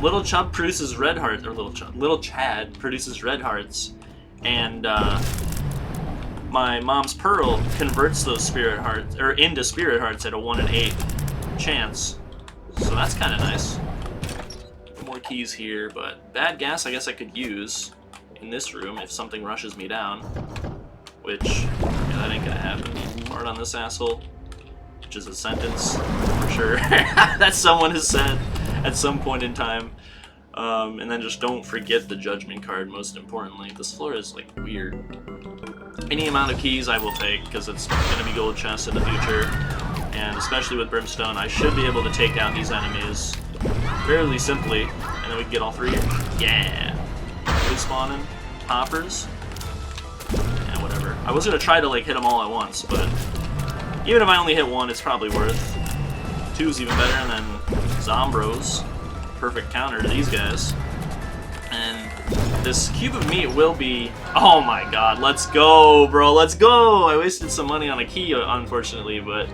Little Chub produces red hearts, or Little Chad produces red hearts. And my mom's Pearl converts those spirit hearts, or into spirit hearts at a 1 in 8 chance. So that's kind of nice. More keys here, but bad gas I guess I could use in this room if something rushes me down. Which, yeah, that ain't gonna happen. Hard on this asshole. Which is a sentence, for sure. That someone has said at some point in time. And then just don't forget the judgment card, most importantly. This floor is, like, weird. Any amount of keys I will take, because it's gonna be gold chests in the future. And especially with Brimstone, I should be able to take out these enemies fairly simply. And then we can get all 3. Yeah! Respawning. Hoppers. Yeah, whatever. I was gonna try to, like, hit them all at once, but even if I only hit 1, it's probably worth. 2's even better, and then Zombros. Perfect counter to these guys. And this cube of meat will be... Oh my god, let's go, bro, let's go! I wasted some money on a key, unfortunately, but...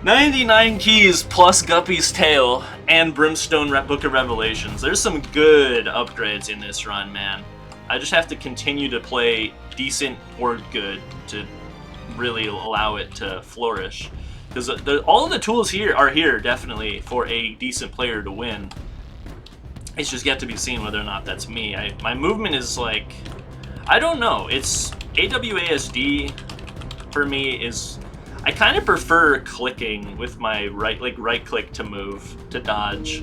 99 keys plus Guppy's Tail and Brimstone Book of Revelations. There's some good upgrades in this run, man. I just have to continue to play decent or good to really allow it to flourish. Because all of the tools here are here, definitely, for a decent player to win. It's just yet to be seen whether or not that's me. My movement is like... I don't know. It's... AWASD, for me, is... I kind of prefer clicking with my right click to move, to dodge.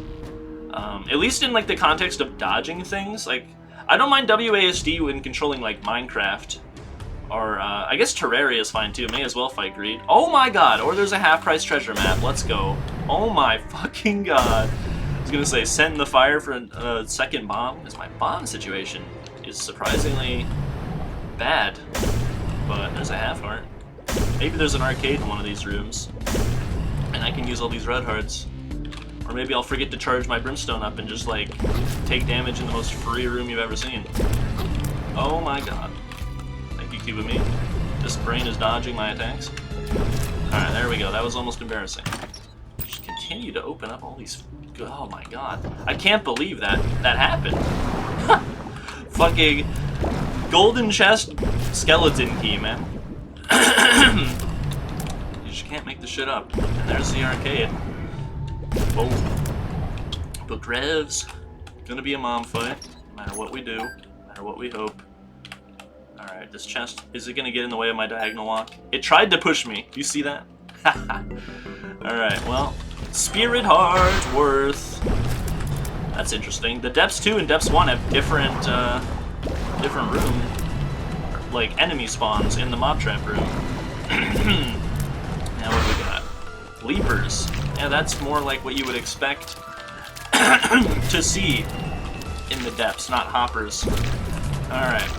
At least in, like, the context of dodging things. Like, I don't mind WASD when controlling, like, Minecraft. Or, I guess Terraria is fine too, may as well fight greed. Oh my god, or there's a half-price treasure map, let's go. Oh my fucking god. I was gonna say, send the fire for a second bomb, because my bomb situation is surprisingly bad. But there's a half heart. Maybe there's an arcade in one of these rooms, and I can use all these red hearts. Or maybe I'll forget to charge my Brimstone up and just, like, take damage in the most free room you've ever seen. Oh my god. Cube of me. This brain is dodging my attacks. Alright, there we go. That was almost embarrassing. Just continue to open up all these... Oh my god. I can't believe that happened. Fucking golden chest skeleton key, man. You just can't make this shit up. And there's the arcade. Whoa. Book revs. Gonna be a mom fight. No matter what we do. No matter what we hope. Alright, this chest, is it gonna get in the way of my diagonal walk? It tried to push me. Do you see that? Alright, well, Spirit Heart worth. That's interesting. The Depths 2 and Depths 1 have different room, like, enemy spawns in the mob trap room. Now what do we got? Leapers. Yeah, that's more like what you would expect to see in the Depths, not Hoppers. Alright.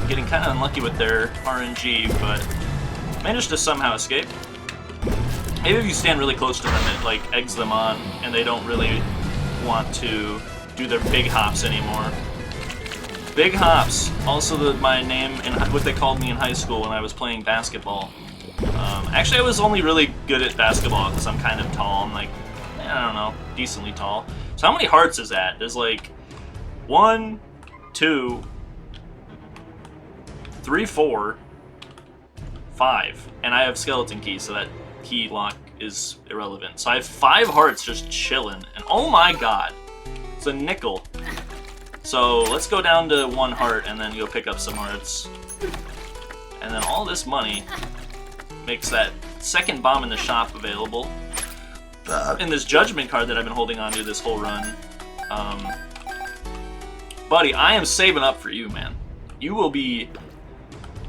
Getting kind of unlucky with their RNG, but managed to somehow escape. Maybe if you stand really close to them, it, like, eggs them on, and they don't really want to do their big hops anymore. Big hops, also my name, and what they called me in high school when I was playing basketball. Actually, I was only really good at basketball because I'm kind of tall. I'm like, I don't know, decently tall. So how many hearts is that? There's like 1, 2, 3, 4, 5, and I have skeleton keys, so that key lock is irrelevant. So I have 5 hearts just chilling, and oh my god, it's a nickel. So let's go down to 1 heart and then go pick up some hearts. And then all this money makes that second bomb in the shop available. And this judgment card that I've been holding on to this whole run. Buddy, I am saving up for you, man. You will be...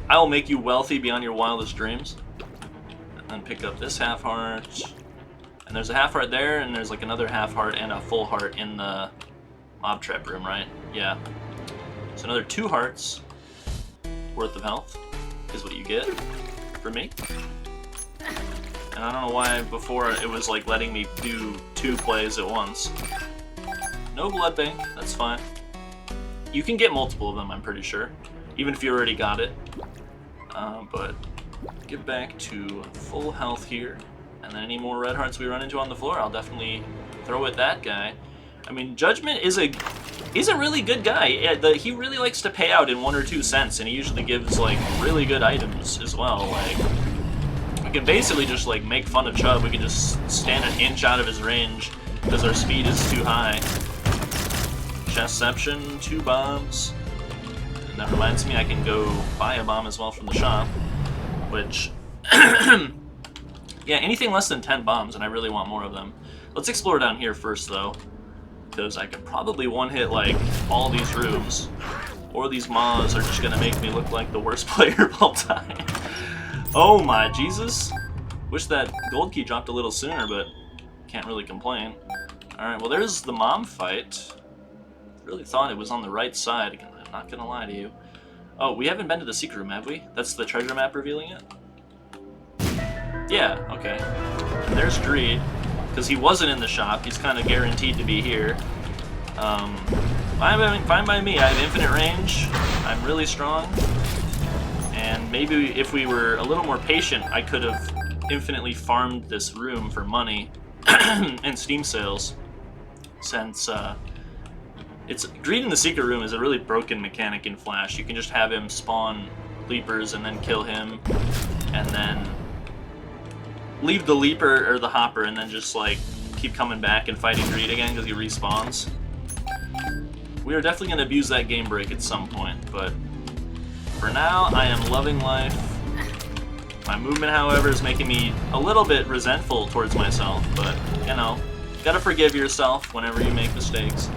I will make you wealthy beyond your wildest dreams. And then pick up this half heart. And there's a half heart there, and there's like another half heart and a full heart in the mob trap room, right? Yeah. So another 2 hearts worth of health is what you get. for me. And I don't know why before it was like letting me do 2 plays at once. No blood bank, that's fine. You can get multiple of them, I'm pretty sure, even if you already got it. But get back to full health here, and then any more red hearts we run into on the floor, I'll definitely throw at that guy. I mean, Judgment is he's a really good guy. He really likes to pay out in 1 or 2 cents, and he usually gives like really good items as well. Like, we can basically just like make fun of Chubb. We can just stand an inch out of his range because our speed is too high. Chestception, 2 bombs. And that reminds me I can go buy a bomb as well from the shop, which, yeah, anything less than 10 bombs, and I really want more of them. Let's explore down here first, though, because I could probably one-hit, like, all these rooms, or these Maws are just going to make me look like the worst player of all time. Oh my Jesus. Wish that gold key dropped a little sooner, but can't really complain. Alright, well, there's the mom fight. Really thought it was on the right side. I'm not gonna lie to you. Oh, we haven't been to the secret room, have we? That's the treasure map revealing it? Yeah, okay. And there's Greed. Because he wasn't in the shop, he's kind of guaranteed to be here. Fine by me. I have infinite range. I'm really strong. And maybe if we were a little more patient, I could have infinitely farmed this room for money and Steam sales. Since, Greed in the secret room is a really broken mechanic in Flash. You can just have him spawn leapers and then kill him, and then leave the leaper or the hopper and then just like keep coming back and fighting Greed again because he respawns. We are definitely going to abuse that game break at some point, but for now I am loving life. My movement, however, is making me a little bit resentful towards myself, but you know, gotta forgive yourself whenever you make mistakes.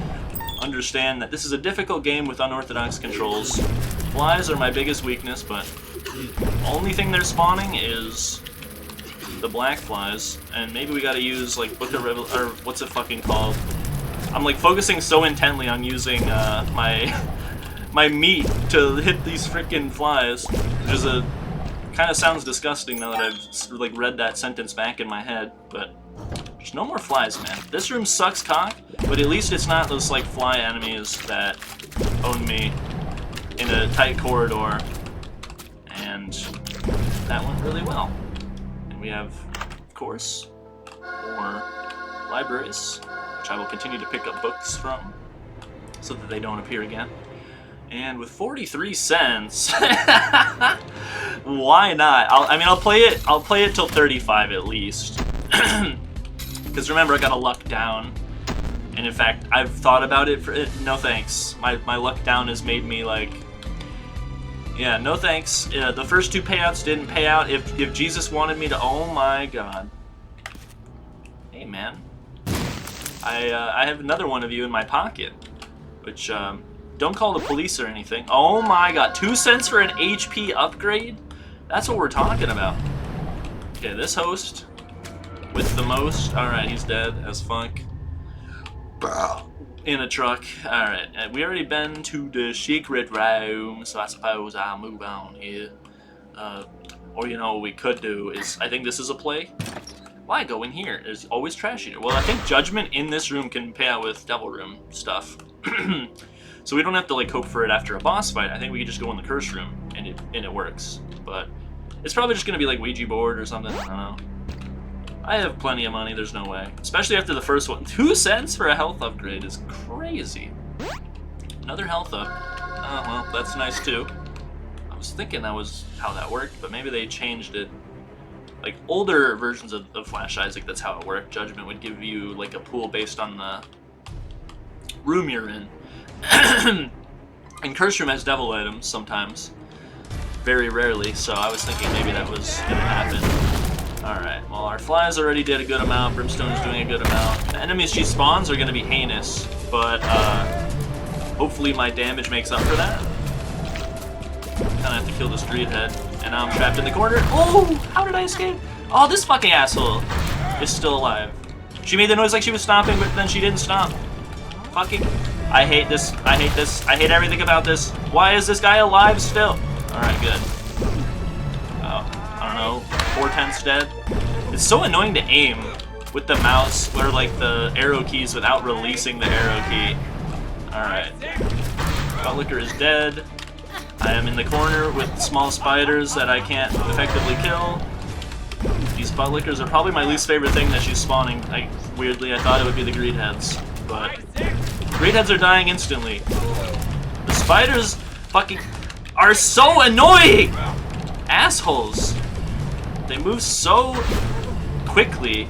Understand that this is a difficult game with unorthodox controls. Flies are my biggest weakness, but the only thing they're spawning is the black flies, and maybe we gotta use like Book of or what's it fucking called? I'm like focusing so intently on using my meat to hit these freaking flies, which is kind of sounds disgusting now that I've like read that sentence back in my head, but there's no more flies, man. This room sucks cock, but at least it's not those like fly enemies that own me in a tight corridor, and that went really well. And we have, of course, more libraries, which I will continue to pick up books from so that they don't appear again. And with 43 cents, why not? I'll play it till 35 at least. Because remember, I got a luck down, and in fact, I've thought about it. No thanks. My luck down has made me like, yeah, no thanks. The first 2 payouts didn't pay out. If Jesus wanted me to, oh my God. Hey man, I have another one of you in my pocket, which don't call the police or anything. Oh my God, 2 cents for an HP upgrade? That's what we're talking about. Okay, this host with the most. Alright, he's dead as fuck. In a truck. Alright, we already been to the secret room, so I suppose I'll move on here. Or you know what we could do is, I think this is a play. Why go in here? There's always trash here. Well, I think Judgment in this room can pay out with Devil Room stuff. So we don't have to like hope for it after a boss fight. I think we could just go in the curse room and it works. But it's probably just gonna be like Ouija board or something. I don't know. I have plenty of money, there's no way. Especially after the first one. 2 cents for a health upgrade is crazy. Another health up. Oh, well, that's nice too. I was thinking that was how that worked, but maybe they changed it. Like, older versions of Flash Isaac, that's how it worked. Judgment would give you, like, a pool based on the room you're in. And Curse Room has devil items sometimes. Very rarely, so I was thinking maybe that was gonna happen. Alright, well, our flies already did a good amount, Brimstone is doing a good amount. The enemies she spawns are gonna be heinous, but hopefully my damage makes up for that. Kinda have to kill this Greed head, and now I'm trapped in the corner. Oh, how did I escape? Oh, this fucking asshole is still alive. She made the noise like she was stomping, but then she didn't stop. Fucking, I hate this, I hate this, I hate everything about this. Why is this guy alive still? Alright, good. Oh, I don't 4/10 dead. It's so annoying to aim with the mouse or like the arrow keys without releasing the arrow key. Alright. Buttlicker is dead. I am in the corner with small spiders that I can't effectively kill. These buttlickers are probably my least favorite thing that she's spawning. Weirdly, I thought it would be the greed heads, but greed heads are dying instantly. The spiders fucking are so annoying! Assholes! They move so quickly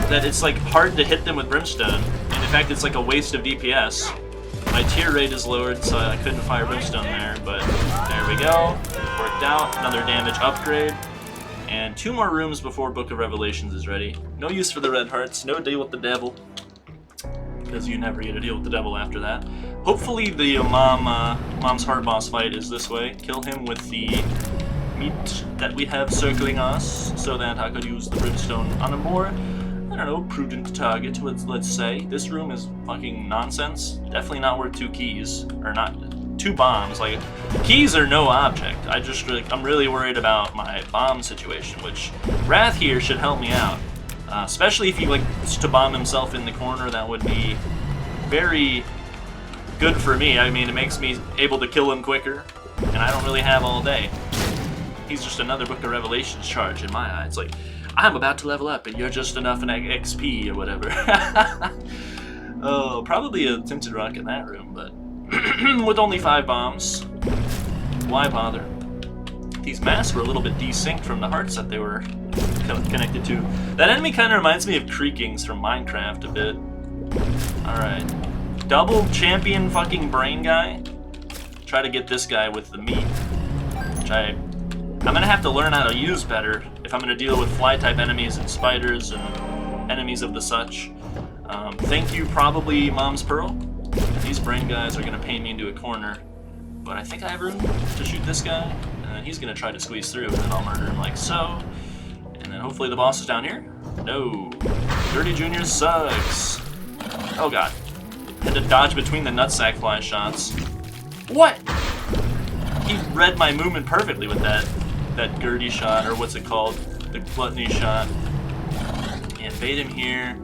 that it's like hard to hit them with Brimstone. And in fact, it's like a waste of DPS. My tier rate is lowered, so I couldn't fire Brimstone there, but there we go. Worked out. Another damage upgrade. And 2 more rooms before Book of Revelations is ready. No use for the red hearts, no deal with the devil. Because you never get to deal with the devil after that. Hopefully the Mom's Heart boss fight is this way. Kill him with the meat that we have circling us, so that I could use the Brimstone on a more, I don't know, prudent target, let's say. This room is fucking nonsense. Definitely not worth 2 keys, or not 2 bombs. Like, keys are no object. I'm really worried about my bomb situation, which Wrath here should help me out. Especially if he likes to bomb himself in the corner, that would be very good for me. I mean, it makes me able to kill him quicker, and I don't really have all day. He's just another Book of Revelations charge in my eyes. Like, I'm about to level up, and you're just enough in XP or whatever. Oh, probably a Tinted Rock in that room, but with only 5 bombs, why bother? These masks were a little bit desynced from the hearts that they were connected to. That enemy kind of reminds me of Creakings from Minecraft a bit. Alright. Double champion fucking brain guy. Try to get this guy with the meat. I'm gonna have to learn how to use better if I'm gonna deal with fly-type enemies and spiders and enemies of the such. Thank you, probably Mom's Pearl. These brain guys are gonna paint me into a corner, but I think I have room to shoot this guy, and then he's gonna try to squeeze through, and then I'll murder him like so. And then hopefully the boss is down here. No. Dirty Junior sucks. Oh god. Had to dodge between the nutsack fly shots. What? He read my movement perfectly with that Gertie shot, or what's it called? The gluttony shot. And bait him here.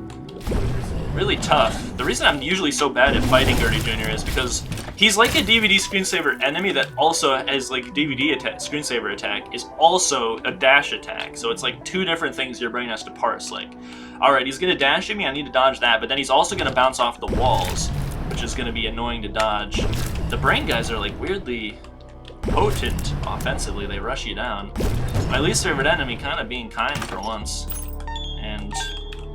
Really tough. The reason I'm usually so bad at fighting Gertie Jr. is because he's like a DVD screensaver enemy that also has like DVD screensaver attack is also a dash attack. So it's like 2 different things your brain has to parse. Like, alright, he's gonna dash at me, I need to dodge that, but then he's also gonna bounce off the walls, which is gonna be annoying to dodge. The brain guys are like weirdly potent offensively, they rush you down. My least favorite enemy kind of being kind for once. And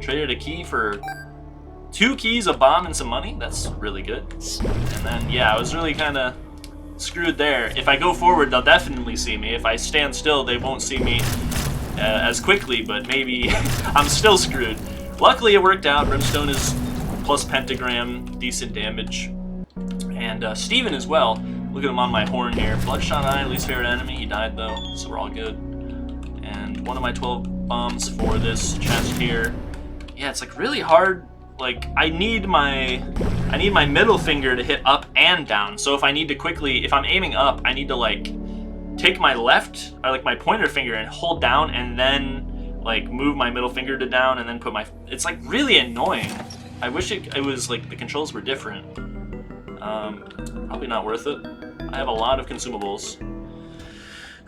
traded a key for 2 keys, a bomb, and some money. That's really good. And then, yeah, I was really kind of screwed there. If I go forward, they'll definitely see me. If I stand still, they won't see me as quickly, but maybe I'm still screwed. Luckily, it worked out. Brimstone is plus pentagram, decent damage. And Steven as well. Look at him on my horn here. Bloodshot Eye, least favorite enemy. He died though, so we're all good. And one of my 12 bombs for this chest here. Yeah, it's like really hard. Like, I need my middle finger to hit up and down. So if I need to quickly, if I'm aiming up, I need to like take my left, or like my pointer finger and hold down, and then like move my middle finger to down, and then put my. It's like really annoying. I wish it was like the controls were different. Probably not worth it. I have a lot of consumables.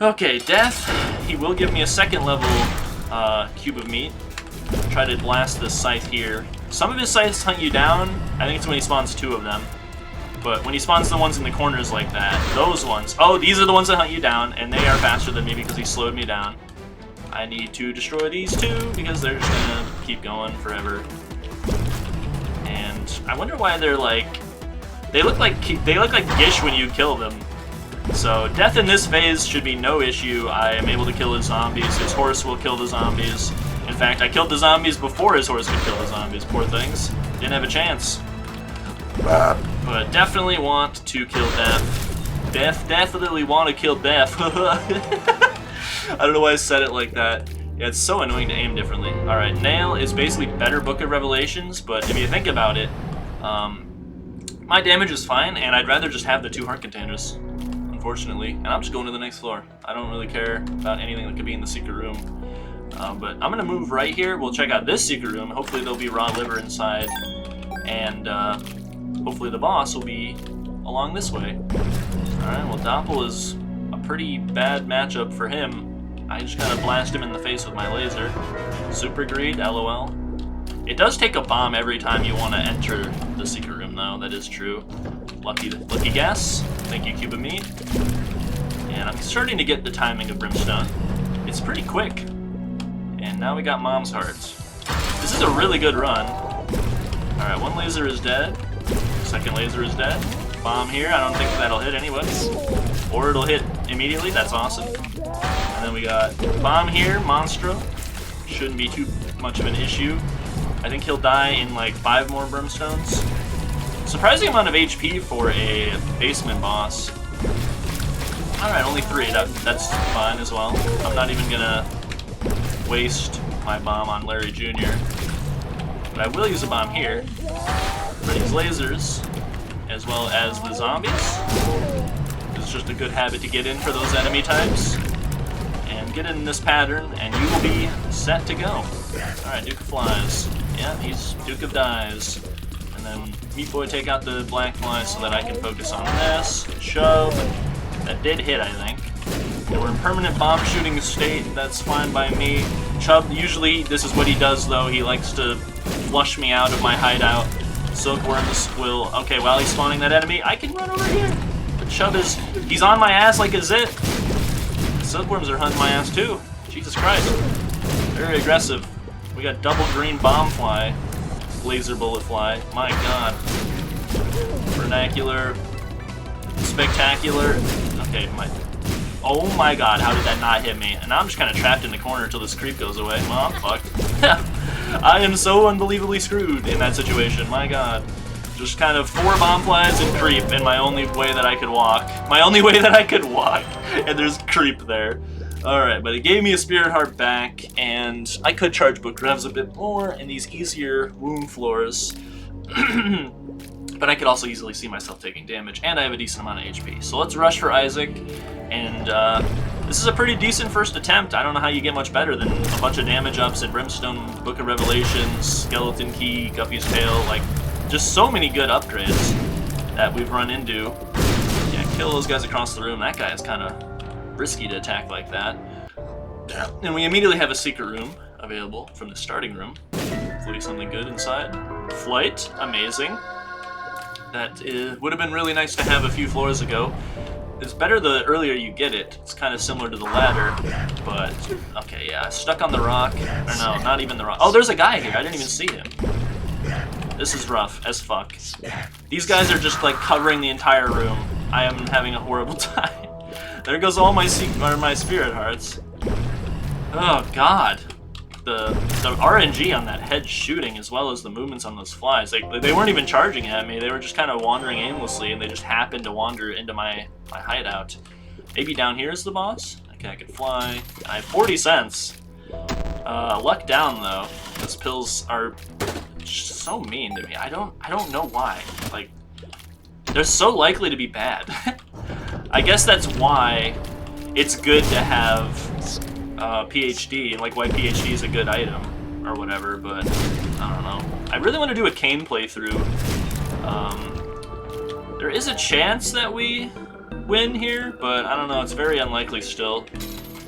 Okay, Death. He will give me a 2nd level cube of meat. Try to blast this scythe here. Some of his scythes hunt you down. I think it's when he spawns 2 of them. But when he spawns the ones in the corners like that, those ones. Oh, these are the ones that hunt you down, and they are faster than me because he slowed me down. I need to destroy these 2 because they're just gonna keep going forever. And I wonder why they're like. They look like Gish when you kill them. So Death in this phase should be no issue. I am able to kill his zombies. His horse will kill the zombies. In fact, I killed the zombies before his horse could kill the zombies. Poor things. Didn't have a chance. But definitely want to kill Death. Definitely want to kill Death. I don't know why I said it like that. Yeah, it's so annoying to aim differently. Alright, Nail is basically better Book of Revelations, but if you think about it, my damage is fine, and I'd rather just have the 2 heart containers, unfortunately. And I'm just going to the next floor. I don't really care about anything that could be in the secret room. But I'm going to move right here. We'll check out this secret room. Hopefully there'll be raw liver inside. And hopefully the boss will be along this way. Alright, well Doppel is a pretty bad matchup for him. I just kind of blast him in the face with my laser. Super greed, LOL. It does take a bomb every time you want to enter the secret room, though. That is true. Lucky guess. Thank you, Cuba Meat. And I'm starting to get the timing of Brimstone. It's pretty quick. And now we got Mom's Hearts. This is a really good run. Alright, one laser is dead. Second laser is dead. Bomb here. I don't think that'll hit anyways. Or it'll hit immediately. That's awesome. And then we got bomb here. Monstro. Shouldn't be too much of an issue. I think he'll die in like 5 more Brimstones. Surprising amount of HP for a basement boss. Alright, only 3. That's fine as well. I'm not even gonna waste my bomb on Larry Jr. But I will use a bomb here for these lasers, as well as the zombies. It's just a good habit to get in for those enemy types. And get in this pattern, and you will be set to go. Alright, Duke of Flies. Yeah, he's Duke of Dies. And then Meat Boy take out the black fly so that I can focus on this. Shove. That did hit, I think. And we're in permanent bomb shooting state. That's fine by me. Chubb, usually this is what he does though. He likes to flush me out of my hideout. Silkworms will... Okay, while he's spawning that enemy, I can run over here. But Chubb is... He's on my ass like a zit. Silkworms are hunting my ass too. Jesus Christ. Very aggressive. We got double green bomb fly. Laser bullet fly. My god. Vernacular. Spectacular. Okay, oh my god, how did that not hit me? And now I'm just kind of trapped in the corner until this creep goes away. Well, I'm fucked. I am so unbelievably screwed in that situation. My god. Just kind of 4 bomb flies and creep in my only way that I could walk. My only way that I could walk. And there's creep there. Alright, but it gave me a Spirit Heart back, and I could charge book revs a bit more in these easier womb floors. But I could also easily see myself taking damage, and I have a decent amount of HP. So let's rush for Isaac, and this is a pretty decent first attempt. I don't know how you get much better than a bunch of damage ups in Brimstone, Book of Revelations, Skeleton Key, Guppy's Tail, like, just so many good upgrades that we've run into. Yeah, kill those guys across the room. That guy is kind of risky to attack like that. And we immediately have a secret room available from the starting room. Hopefully something good inside. Flight, amazing. That would have been really nice to have a few floors ago. It's better the earlier you get it. It's kind of similar to the ladder, but okay, yeah. Stuck on the rock. Or no, not even the rock. Oh, there's a guy here. I didn't even see him. This is rough as fuck. These guys are just like covering the entire room. I am having a horrible time. There goes all my Spirit Hearts. Oh god. The RNG on that head shooting, as well as the movements on those flies, they weren't even charging at me. They were just kind of wandering aimlessly, and they just happened to wander into my hideout. Maybe down here is the boss? Okay, I can fly. I have 40 cents. Luck down though. Those pills are just so mean to me. I don't know why. Like, they're so likely to be bad. I guess that's why it's good to have PhD, and like why PhD is a good item or whatever, but I don't know. I really want to do a Kane playthrough. There is a chance that we win here, but I don't know, it's very unlikely still.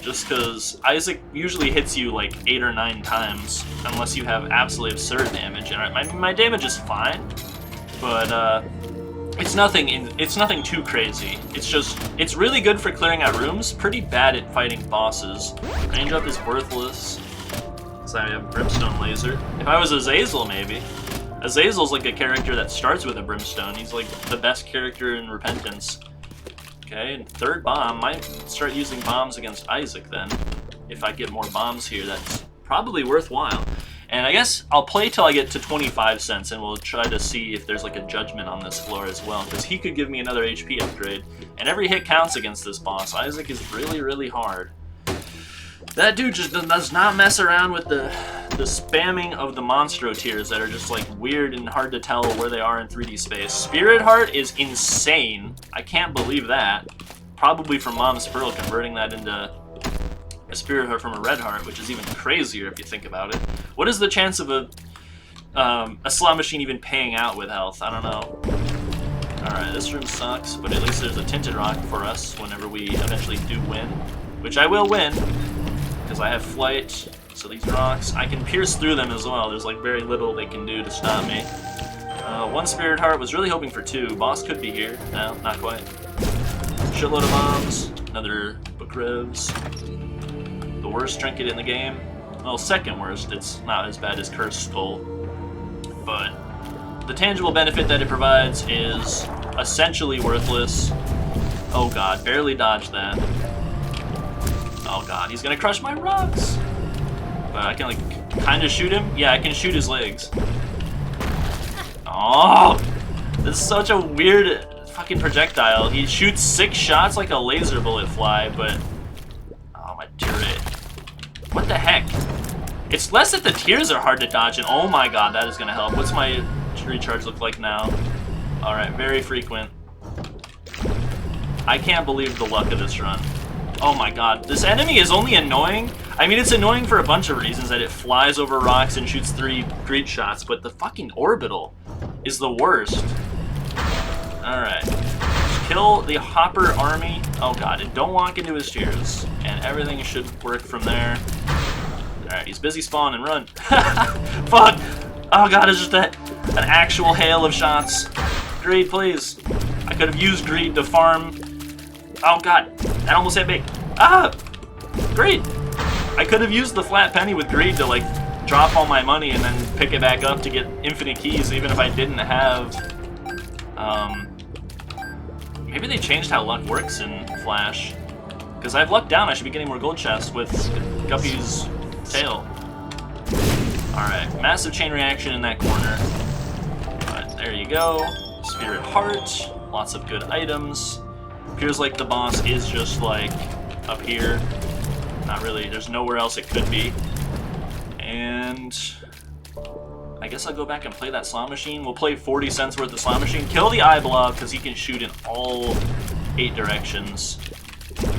Just because Isaac usually hits you like 8 or 9 times, unless you have absolutely absurd damage. And my damage is fine, but it's nothing too crazy. It's really good for clearing out rooms, pretty bad at fighting bosses. Range up is worthless, because I have Brimstone Laser. If I was Azazel, maybe. Azazel's like a character that starts with a Brimstone. He's like the best character in Repentance. Okay, and third bomb. Might start using bombs against Isaac then. If I get more bombs here, that's probably worthwhile. And I guess I'll play till I get to 25 cents, and we'll try to see if there's like a judgment on this floor as well, because he could give me another HP upgrade. And every hit counts against this boss. Isaac is really, really hard. That dude just does not mess around with the spamming of the Monstro tiers that are just like weird and hard to tell where they are in 3D space. Spirit Heart is insane. I can't believe that. probably from Mom's Pearl, converting that into a Spirit Heart from a Red Heart, which is even crazier if you think about it. What is the chance of a slot machine even paying out with health? I don't know. Alright, this room sucks, but at least there's a Tinted Rock for us whenever we eventually do win. Which I will win, because I have Flight. So these rocks, I can pierce through them as well. There's like very little they can do to stop me. One Spirit Heart, was really hoping for 2. Boss could be here. No, not quite. Shitload of bombs. Another Book Revs. The worst trinket in the game. Well, second worst. It's not as bad as Cursed Skull. But the tangible benefit that it provides is essentially worthless. Oh god, barely dodged that. Oh god, he's gonna crush my rocks! But I can like kinda shoot him? Yeah, I can shoot his legs. Oh! This is such a weird fucking projectile. He shoots 6 shots like a laser bullet fly, but... Oh, my turret. What the heck? It's less that the tears are hard to dodge, and oh my god, that is gonna help. What's my recharge look like now? Alright, very frequent. I can't believe the luck of this run. Oh my god, this enemy is only annoying. I mean, it's annoying for a bunch of reasons, that it flies over rocks and shoots 3 greed shots, but the fucking orbital is the worst. Alright. Kill the Hopper army. Oh god, and don't walk into his tears. And everything should work from there. Alright, he's busy spawning, run. Fuck! Oh god, it's just an actual hail of shots. Greed, please. I could have used greed to farm. Oh god, that almost hit me. Ah! Greed! I could have used the flat penny with greed to like drop all my money and then pick it back up to get infinite keys, even if I didn't have maybe they changed how luck works in Flash, because I have luck down. I should be getting more gold chests with Guppy's tail. Alright, massive chain reaction in that corner, but there you go. Spirit Heart, lots of good items. Appears like the boss is just like up here. Not really, there's nowhere else it could be. And I guess I'll go back and play that slot machine. We'll play 40 cents worth of slot machine. Kill the eye blob, because he can shoot in all 8 directions.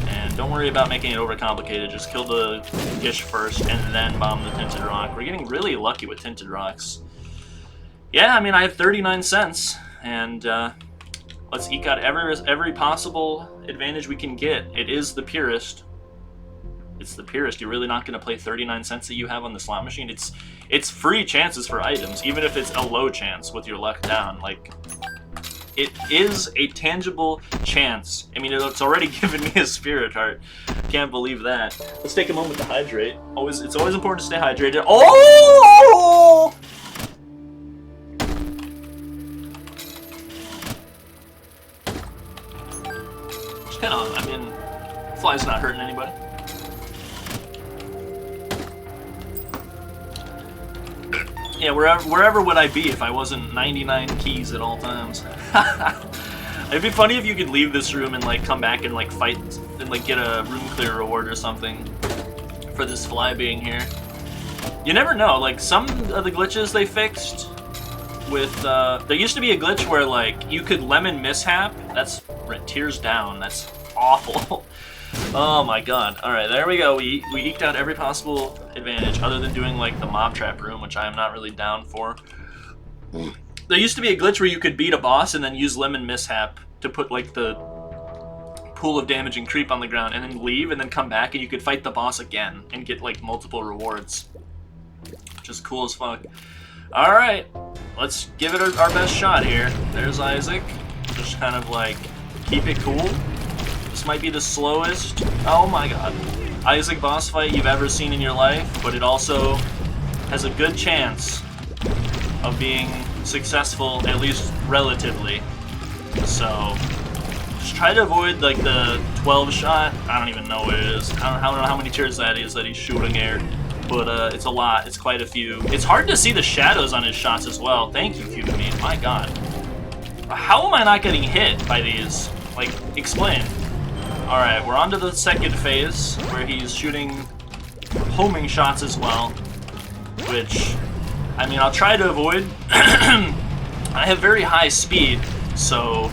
And don't worry about making it overcomplicated. Just kill the Gish first and then bomb the Tinted Rock. We're getting really lucky with Tinted Rocks. Yeah, I mean, I have 39 cents. And let's eke out every possible advantage we can get. It is the Purist. It's the Purist. You're really not going to play 39 cents that you have on the slot machine. It's free chances for items, even if it's a low chance with your luck down. Like, it is a tangible chance. I mean, it's already given me a Spirit Heart. Can't believe that. Let's take a moment to hydrate. It's always important to stay hydrated. Oh! Just kind of, I mean, fly's not hurting anybody. Yeah, wherever would I be if I wasn't 99 keys at all times? It'd be funny if you could leave this room and like come back and like fight and like get a room clear reward or something for this fly being here. You never know. Like some of the glitches they fixed with there used to be a glitch where like you could lemon mishap. That's tears down. That's awful. Oh my god. Alright, there we go. We eked out every possible advantage other than doing like the mob trap room, which I am not really down for. There used to be a glitch where you could beat a boss and then use lemon mishap to put like the pool of damage and creep on the ground and then leave and then come back and you could fight the boss again and get like multiple rewards. Which is cool as fuck. Alright, let's give it our best shot here. There's Isaac. Just kind of like keep it cool. This might be the slowest, oh my god, Isaac boss fight you've ever seen in your life, but it also has a good chance of being successful, at least relatively. So, just try to avoid like the 12 shot, I don't even know what it is. I don't know how many tiers that is that he's shooting here, but it's a lot, it's quite a few. It's hard to see the shadows on his shots as well. Thank you, Cubamine, my god. How am I not getting hit by these? Like, explain. Alright, we're on to the second phase, where he's shooting homing shots as well, which, I mean, I'll try to avoid. I have very high speed, so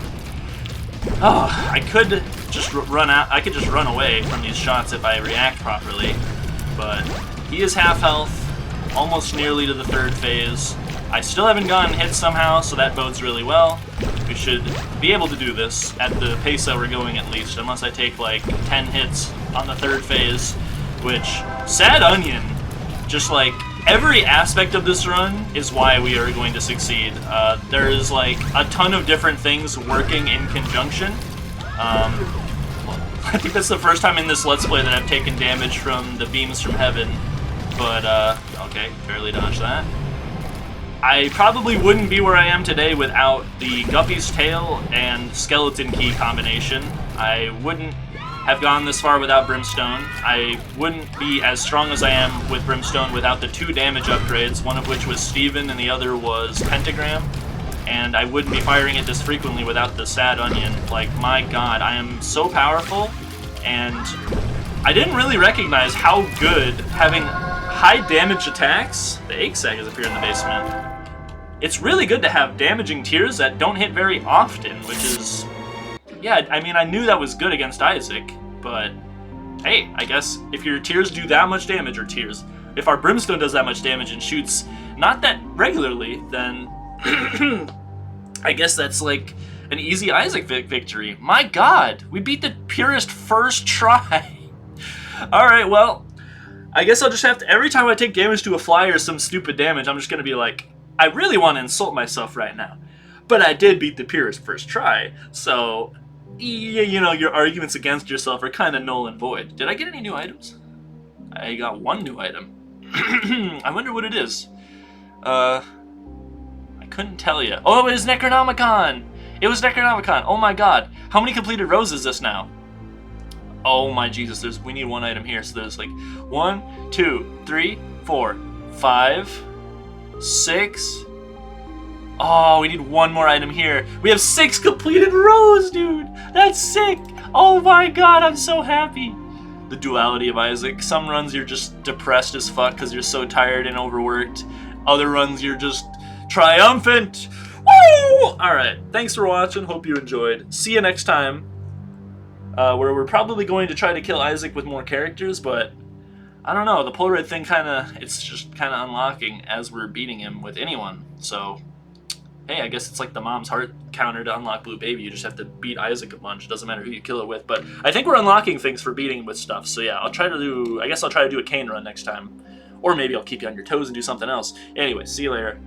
I could just run out. I could just run away from these shots if I react properly. But he is half health, almost nearly to the third phase. I still haven't gotten hit somehow, so that bodes really well. We should be able to do this at the pace that we're going at least, unless I take like 10 hits on the third phase, which, sad onion, just like every aspect of this run is why we are going to succeed. There is like a ton of different things working in conjunction. I think that's the first time in this Let's Play that I've taken damage from the beams from heaven, but okay, barely dodged that. I probably wouldn't be where I am today without the Guppy's Tail and Skeleton Key combination. I wouldn't have gone this far without Brimstone. I wouldn't be as strong as I am with Brimstone without the 2 damage upgrades, one of which was Steven and the other was Pentagram. And I wouldn't be firing it this frequently without the Sad Onion. Like, my god, I am so powerful, and I didn't really recognize how good having high damage attacks. The egg sac has appeared in the basement. It's really good to have damaging tears that don't hit very often, which is... yeah, I mean, I knew that was good against Isaac, but hey, I guess if your tears do that much damage, or tears, if our Brimstone does that much damage and shoots not that regularly, then I guess that's like an easy Isaac victory. My god, we beat the Purist first try. Alright, well, I guess I'll just have to, every time I take damage to a fly or some stupid damage, I'm just gonna be like, I really want to insult myself right now. But I did beat the Purist first try, so, you know, your arguments against yourself are kind of null and void. Did I get any new items? I got 1 new item. I wonder what it is. I couldn't tell you. Oh, it was Necronomicon! It was Necronomicon! Oh my god. How many completed rows is this now? Oh my Jesus, we need 1 item here, so there's like 1, 2, 3, 4, 5, 6... oh, we need 1 more item here. We have 6 completed rows, dude! That's sick! Oh my god, I'm so happy! The duality of Isaac. Some runs you're just depressed as fuck because you're so tired and overworked. Other runs you're just triumphant! Woo! Alright, thanks for watching. Hope you enjoyed. See you next time. Where we're probably going to try to kill Isaac with more characters, but I don't know. The Polaroid thing it's just kind of unlocking as we're beating him with anyone. So, hey, I guess it's like the mom's heart counter to unlock Blue Baby. You just have to beat Isaac a bunch. It doesn't matter who you kill it with. But I think we're unlocking things for beating him with stuff. So yeah, I guess I'll try to do a cane run next time. Or maybe I'll keep you on your toes and do something else. Anyway, see you later.